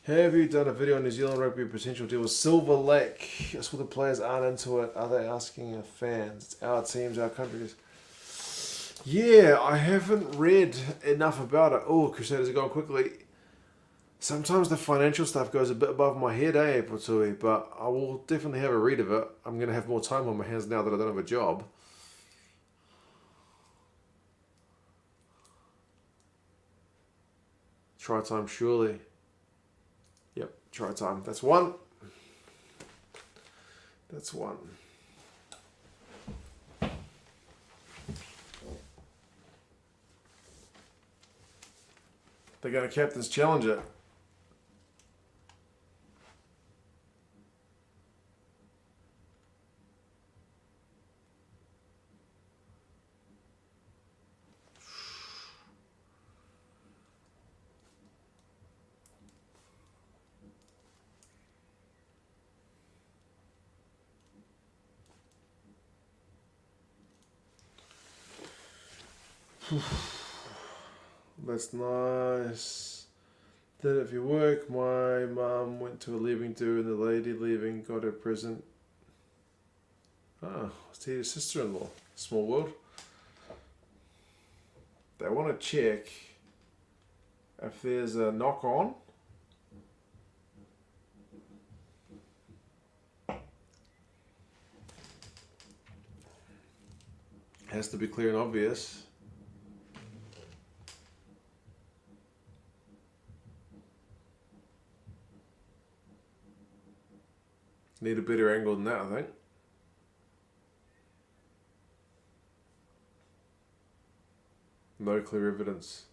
Have you done a video on New Zealand rugby potential deal with Silver Lake? That's what the players aren't into it. Are they asking our fans? It's our teams, our countries. Yeah, I haven't read enough about it. Oh, Crusaders are going quickly. Sometimes the financial stuff goes a bit above my head, Putui, but I will definitely have a read of it. I'm going to have more time on my hands now that I don't have a job. Try time, surely. Yep, try time. That's one. That's one. They're going to captain's challenge it. That's nice. Did it for your work. My mum went to a leaving do and the lady leaving got her present. Oh, it's your sister-in-law. Small world. They want to check if there's a knock on. Has to be clear and obvious. Need a better angle than that, I think. No clear evidence.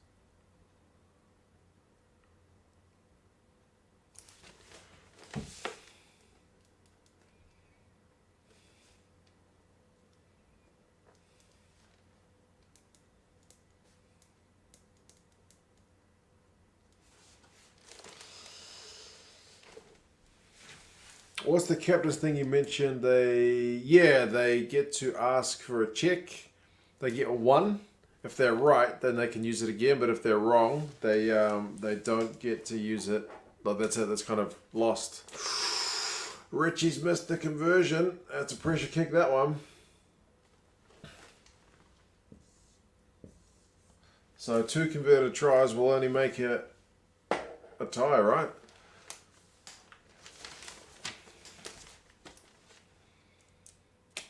What's the captain's thing you mentioned? They get to ask for a check. They get a 1. If they're right, then they can use it again. But if they're wrong, they don't get to use it. Like that's it. That's kind of lost. Richie's missed the conversion. That's a pressure kick, that one. So 2 converted tries will only make it a tie, right?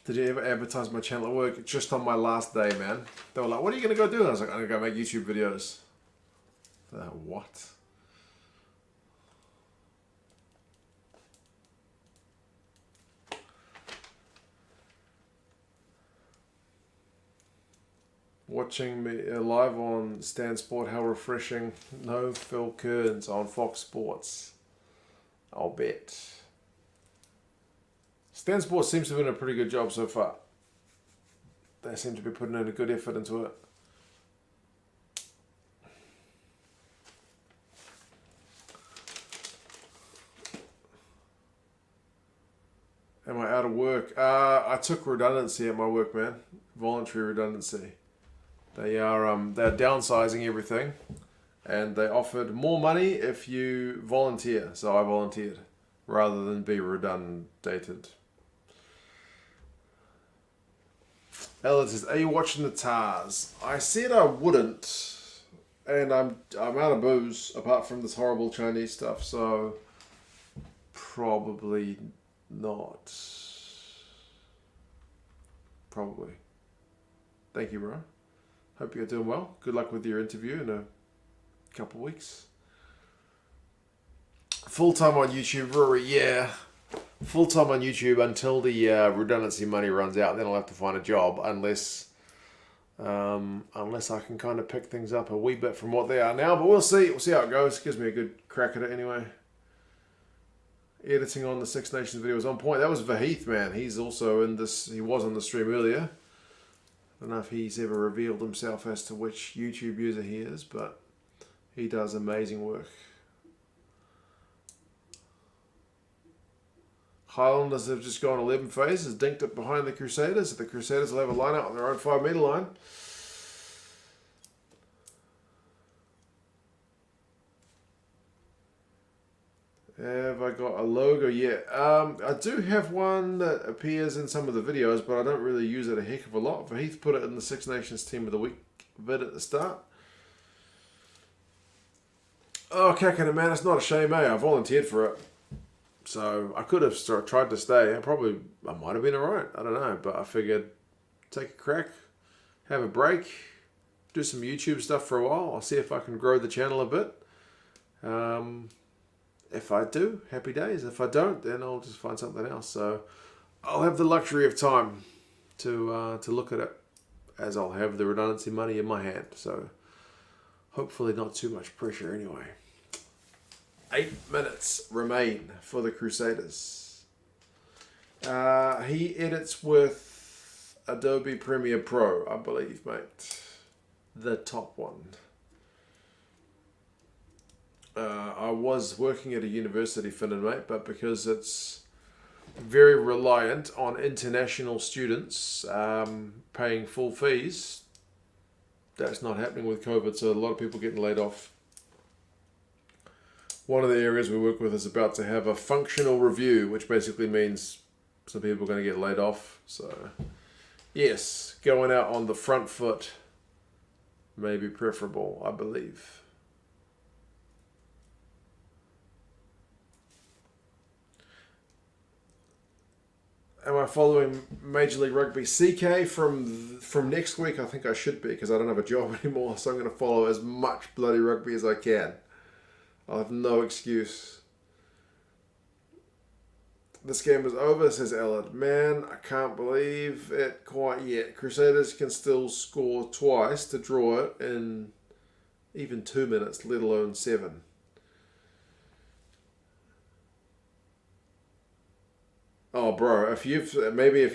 Did you ever advertise my channel at work? Just on my last day, man. They were like, what are you going to go do? And I was like, I'm going to go make YouTube videos. What? Watching me live on Stan Sport, how refreshing. No Phil Kearns on Fox Sports. I'll bet. Stan Sport seems to have done a pretty good job so far. They seem to be putting in a good effort into it. Am I out of work? I took redundancy at my work, man. Voluntary redundancy. They're downsizing everything, and they offered more money if you volunteer. So I volunteered rather than be redundated. Ellen says, "Are you watching the Tars?" I said I wouldn't, and I'm out of booze apart from this horrible Chinese stuff, so probably not. Probably. Thank you, bro. Hope you're doing well. Good luck with your interview in a couple of weeks. Full time on YouTube, Rory. Yeah. Full time on YouTube until the redundancy money runs out. Then I'll have to find a job unless I can kind of pick things up a wee bit from what they are now. But we'll see. We'll see how it goes. Gives me a good crack at it anyway. Editing on the Six Nations video was on point. That was Vahith, man. He's also in this. He was on the stream earlier. I don't know if he's ever revealed himself as to which YouTube user he is, but he does amazing work. Highlanders have just gone 11 phases, dinked it behind the Crusaders. The Crusaders will have a line out on their own 5 metre line. Have I got a logo yet? I do have one that appears in some of the videos, but I don't really use it a heck of a lot. Heath put it in the Six Nations Team of the Week vid at the start. Oh, Kakana, man, it's not a shame, eh? I volunteered for it. So I could have tried to stay. I might have been alright. I don't know. But I figured take a crack, have a break, do some YouTube stuff for a while. I'll see if I can grow the channel a bit. If I do, happy days. If I don't, then I'll just find something else. So I'll have the luxury of time to look at it, as I'll have the redundancy money in my hand. So hopefully not too much pressure anyway. 8 minutes remain for the Crusaders. He edits with Adobe Premiere Pro, I believe, mate. The top one. I was working at a university, Finnan, mate, but because it's very reliant on international students paying full fees, that's not happening with COVID, so a lot of people getting laid off. One of the areas we work with is about to have a functional review, which basically means some people are going to get laid off. So, yes, going out on the front foot may be preferable, I believe. Am I following Major League Rugby? CK from next week, I think I should be, because I don't have a job anymore, so I'm going to follow as much bloody rugby as I can. I'll have no excuse. This game is over, says Ellard. Man, I can't believe it quite yet. Crusaders can still score twice to draw it in even 2 minutes, let alone 7. Oh, bro, if you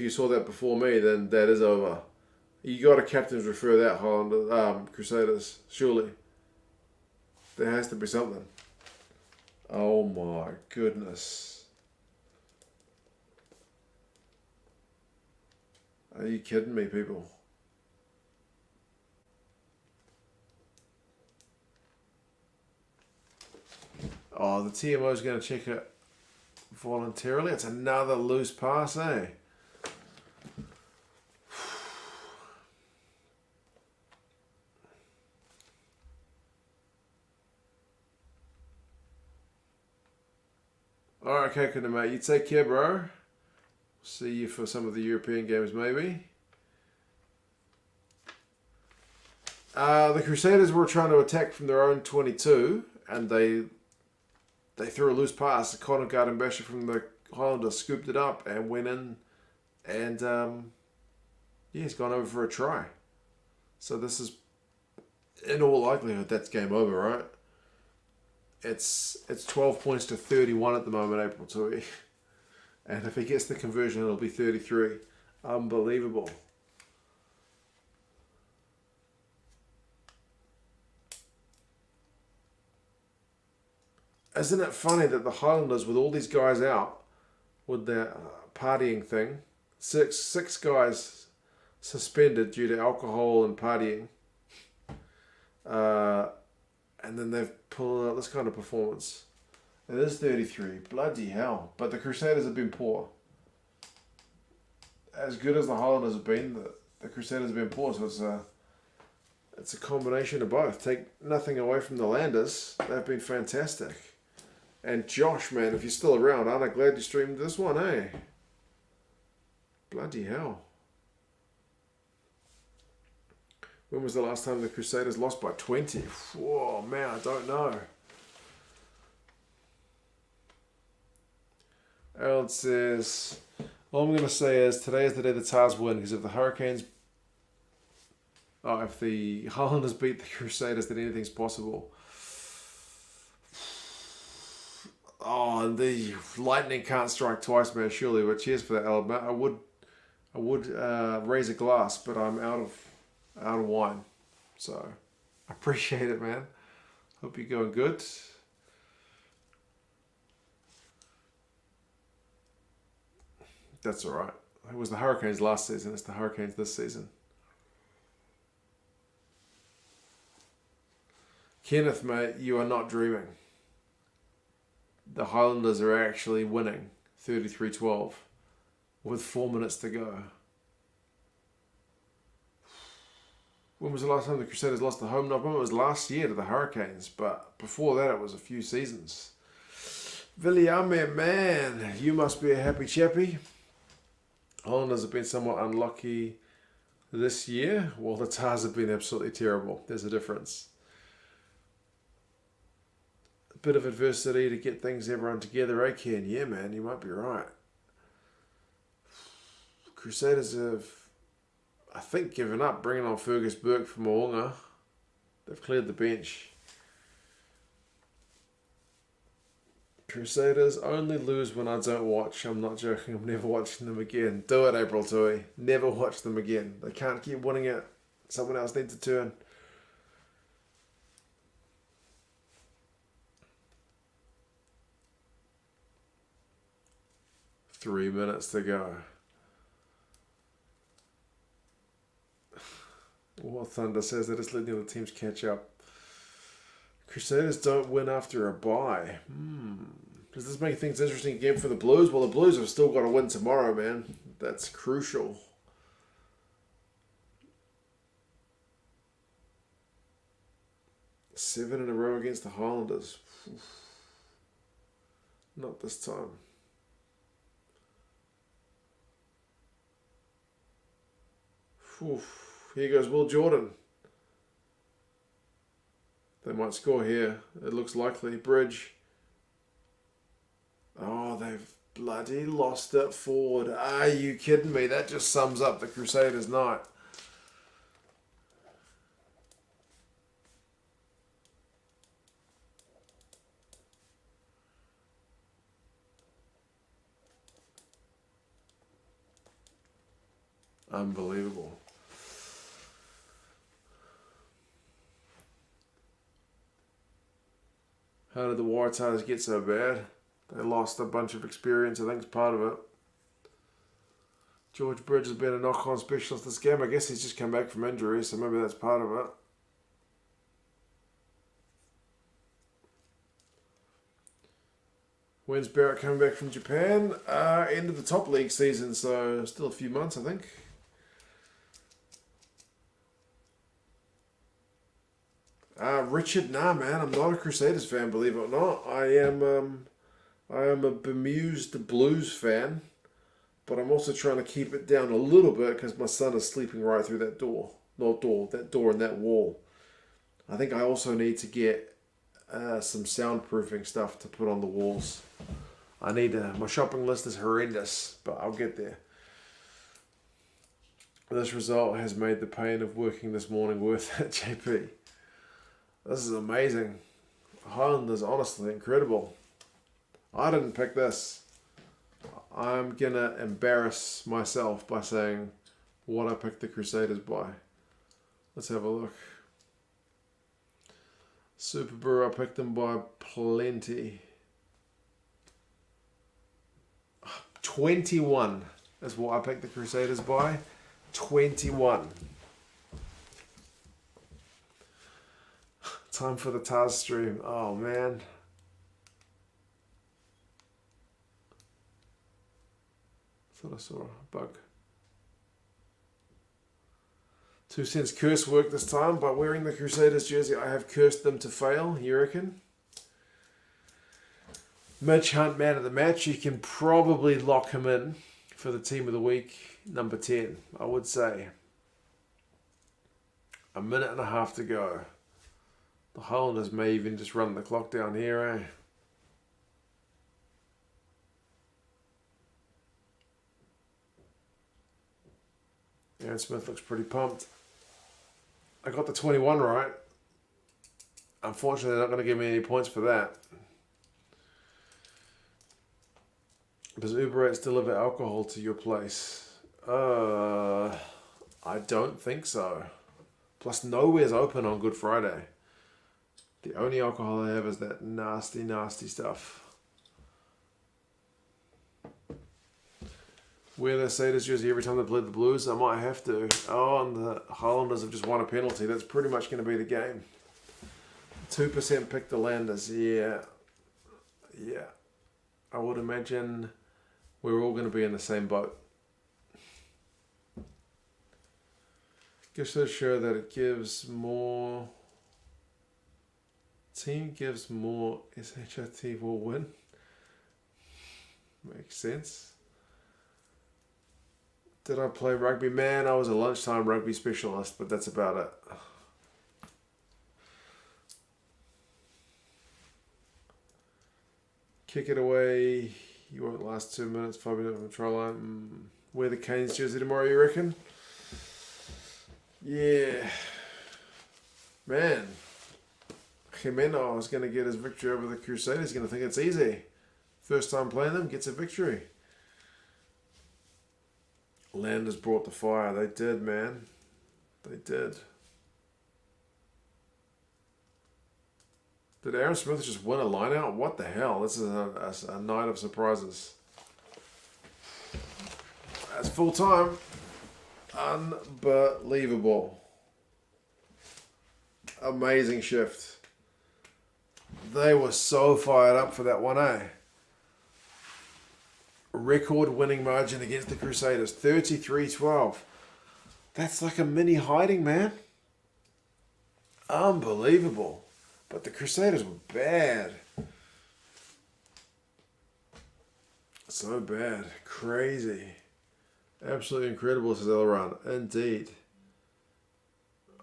saw that before me, then that is over. You got to captains refer that Highlanders, Crusaders, surely. There has to be something. Oh my goodness. Are you kidding me, people? Oh, the TMO is going to check it voluntarily. It's another loose pass, eh? Alright, okay, good mate. You take care, bro. See you for some of the European games, maybe. The Crusaders were trying to attack from their own 22, and they threw a loose pass. Connor Gardenbasher from the Highlanders scooped it up and went in, and yeah, he's gone over for a try. So this is, in all likelihood, that's game over, right? It's 12 points to 31 at the moment, April Tui. And if he gets the conversion, it'll be 33. Unbelievable. Isn't it funny that the Highlanders, with all these guys out, with their partying thing, six guys suspended due to alcohol and partying, and then they've pulled out this kind of performance. It is 33. Bloody hell. But the Crusaders have been poor. As good as the Highlanders have been, the Crusaders have been poor. So it's a combination of both. Take nothing away from the Landers. They've been fantastic. And Josh, man, if you're still around, aren't I glad you streamed this one, eh? Bloody hell. When was the last time the Crusaders lost by 20? Whoa, man, I don't know. Harold says, all I'm going to say is today is the day the Tars win, because if the Hurricanes... Oh, if the Highlanders beat the Crusaders, then anything's possible. Oh, the lightning can't strike twice, man, surely. But cheers for that, Harold. I would raise a glass, but I'm out of wine. So, I appreciate it, man. Hope you're going good. That's all right. It was the Hurricanes last season. It's the Hurricanes this season. Kenneth, mate, you are not dreaming. the Highlanders are actually winning 33-12 with 4 minutes to go. When was the last time the Crusaders lost the home? No, it was last year to the Hurricanes, but before that it was a few seasons. Viliame, man, you must be a happy chappy. Highlanders have been somewhat unlucky this year, while the Tars have been absolutely terrible. There's a difference. A bit of adversity to get everyone together, eh, Ken? Yeah, man, you might be right. Crusaders have, I think, given up bringing on Fergus Burke from Mo'unga. They've cleared the bench. Crusaders only lose when I don't watch. I'm not joking. I'm never watching them again. Do it, April Tui. Never watch them again. They can't keep winning it. Someone else needs to turn. Three minutes to go. What Thunder says they're just letting the other teams catch up. Crusaders don't win after a bye. Does this make things interesting again for the Blues? Well, the Blues have still got to win tomorrow, man. That's crucial. Seven in a row against the Highlanders. Not this time. Here goes Will Jordan. They might score here. It looks likely. Bridge. Oh, they've bloody lost it forward. Are you kidding me? That just sums up the Crusaders' night. Unbelievable. How did the Waratahs get so bad? They lost a bunch of experience. I think it's part of it. George Bridge has been a knock-on specialist this game. I guess he's just come back from injury, so maybe that's part of it. When's Barrett coming back from Japan? End of the top league season, so still a few months, I think. Richard, nah, man, I'm not a Crusaders fan, believe it or not. I am a bemused Blues fan, but I'm also trying to keep it down a little bit because my son is sleeping right through that door. That door and that wall. I think I also need to get some soundproofing stuff to put on the walls. I need my shopping list is horrendous, but I'll get there. This result has made the pain of working this morning worth it, JP. This is amazing. Highlanders, honestly, incredible. I didn't pick this. I'm going to embarrass myself by saying what I picked the Crusaders by. Let's have a look. Super Brew, I picked them by plenty. 21 is what I picked the Crusaders by. 21. Time for the Taz stream. Oh, man. Thought I saw a bug. 2 cents curse worked this time. By wearing the Crusaders jersey, I have cursed them to fail, you reckon? Mitch Hunt, man of the match. You can probably lock him in for the team of the week, number 10, I would say. A minute and a half to go. The Highlanders may even just run the clock down here, eh? Aaron Smith looks pretty pumped. I got the 21 right. Unfortunately, they're not going to give me any points for that. Does Uber Eats deliver alcohol to your place? I don't think so. Plus, nowhere's open on Good Friday. The only alcohol I have is that nasty, nasty stuff. Wear the Crusaders jersey every time they play the Blues. I might have to. Oh, and the Highlanders have just won a penalty. That's pretty much going to be the game. 2% pick the Landers. Yeah. I would imagine we're all going to be in the same boat. Just to show that it gives more. Team gives more. SHT will win. Makes sense. Did I play rugby? Man, I was a lunchtime rugby specialist, but that's about it. Kick it away. You won't last 2 minutes, 5 minutes from the try line. Wear the Canes jersey tomorrow, you reckon? Yeah. Man. Jimeno is going to get his victory over the Crusaders. He's going to think it's easy. First time playing them, gets a victory. Highlanders brought the fire. They did, man. They did. Did Aaron Smith just win a line out? What the hell? This is a night of surprises. That's full time. Unbelievable. Amazing shift. They were so fired up for that one, eh? Record winning margin against the Crusaders. 33-12. That's like a mini hiding, man. Unbelievable. But the Crusaders were bad. So bad. Crazy. Absolutely incredible, says Elron. Indeed.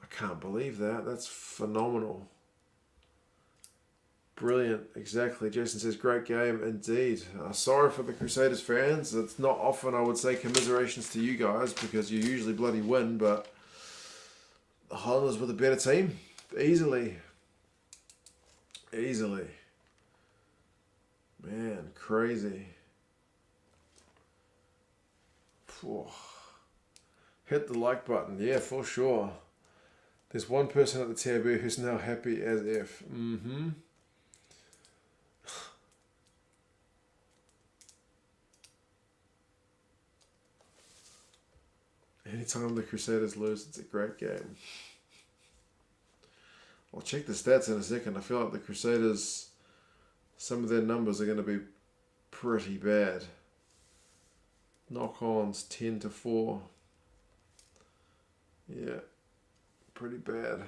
I can't believe that. That's phenomenal. Brilliant. Exactly. Jason says, great game. Indeed. Sorry for the Crusaders fans. It's not often I would say commiserations to you guys because you usually bloody win, but the Highlanders were the better team. Easily. Easily. Man, crazy. Whew. Hit the like button. Yeah, for sure. There's one person at the taboo who's now happy as if. Mm-hmm. Anytime the Crusaders lose, it's a great game. I'll check the stats in a second. I feel like the Crusaders, some of their numbers are going to be pretty bad. Knock-ons 10-4. Yeah, pretty bad.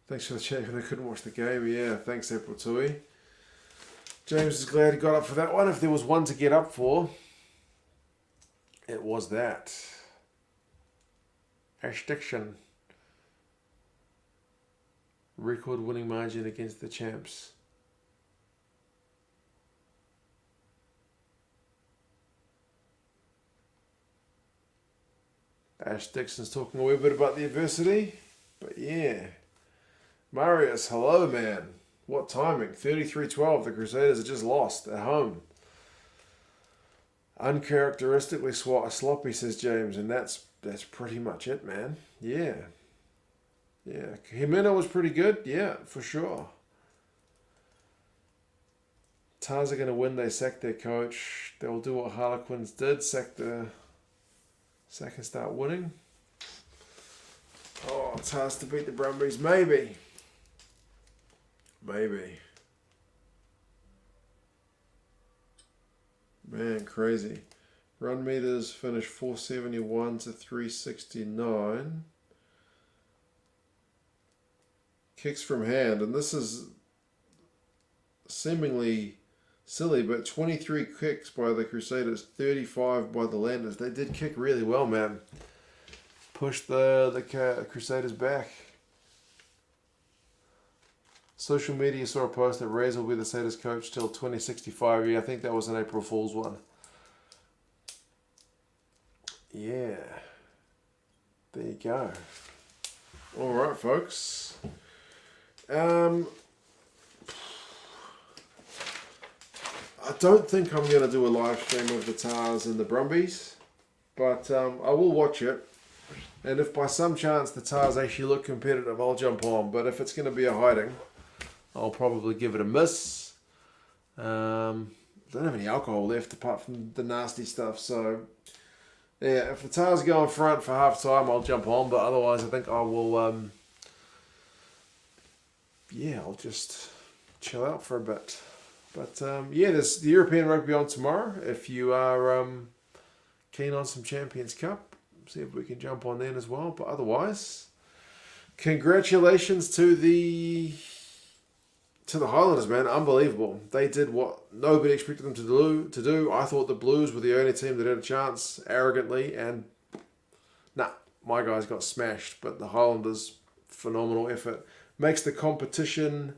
Thanks for the chat. I couldn't watch the game. Yeah, thanks, April Tui. James is glad he got up for that one. If there was one to get up for, it was that. Ash Diction. Record winning margin against the champs. Ash Dixon's talking a wee bit about the adversity. But yeah. Marius, hello man. What timing? 33-12. The Crusaders have just lost at home. Uncharacteristically sloppy, says James, and that's pretty much it, man. Yeah. Yeah. Jimeno was pretty good. Yeah, for sure. Tars are going to win. They sacked their coach. They will do what Harlequins did. Sack and start winning. Oh, Tars to beat the Brumbies. Maybe. Maybe. Man, crazy. Run meters finished 471 to 369. Kicks from hand, and this is seemingly silly, but 23 kicks by the Crusaders, 35 by the Highlanders. They did kick really well, man. Pushed the Crusaders back. Social media saw a post that Razor will be the Crusaders coach till 2065. Yeah, I think that was an April Fool's one. Yeah. There you go. All right, folks. I don't think I'm going to do a live stream of the Tars and the Brumbies, but I will watch it. And if by some chance the Tars actually look competitive, I'll jump on. But if it's going to be a hiding, I'll probably give it a miss. Don't have any alcohol left apart from the nasty stuff. So, yeah, if the Tars go in front for half time, I'll jump on. But otherwise, I think I will, I'll just chill out for a bit. But yeah, there's the European Rugby on tomorrow. If you are keen on some Champions Cup, see if we can jump on then as well. But otherwise, congratulations to the Highlanders, man. Unbelievable. They did what nobody expected them to do. I thought the Blues were the only team that had a chance, arrogantly, and my guys got smashed. But the Highlanders, phenomenal effort. Makes the competition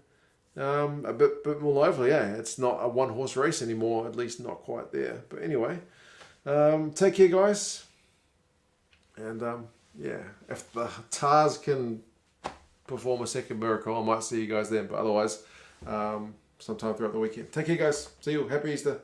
a bit more lively. Yeah, it's not a one-horse race anymore, at least not quite there. But anyway, take care, guys. And yeah, if the Tars can perform a second miracle, I might see you guys then. But otherwise, sometime throughout the weekend. Take care, guys. See you. Happy Easter.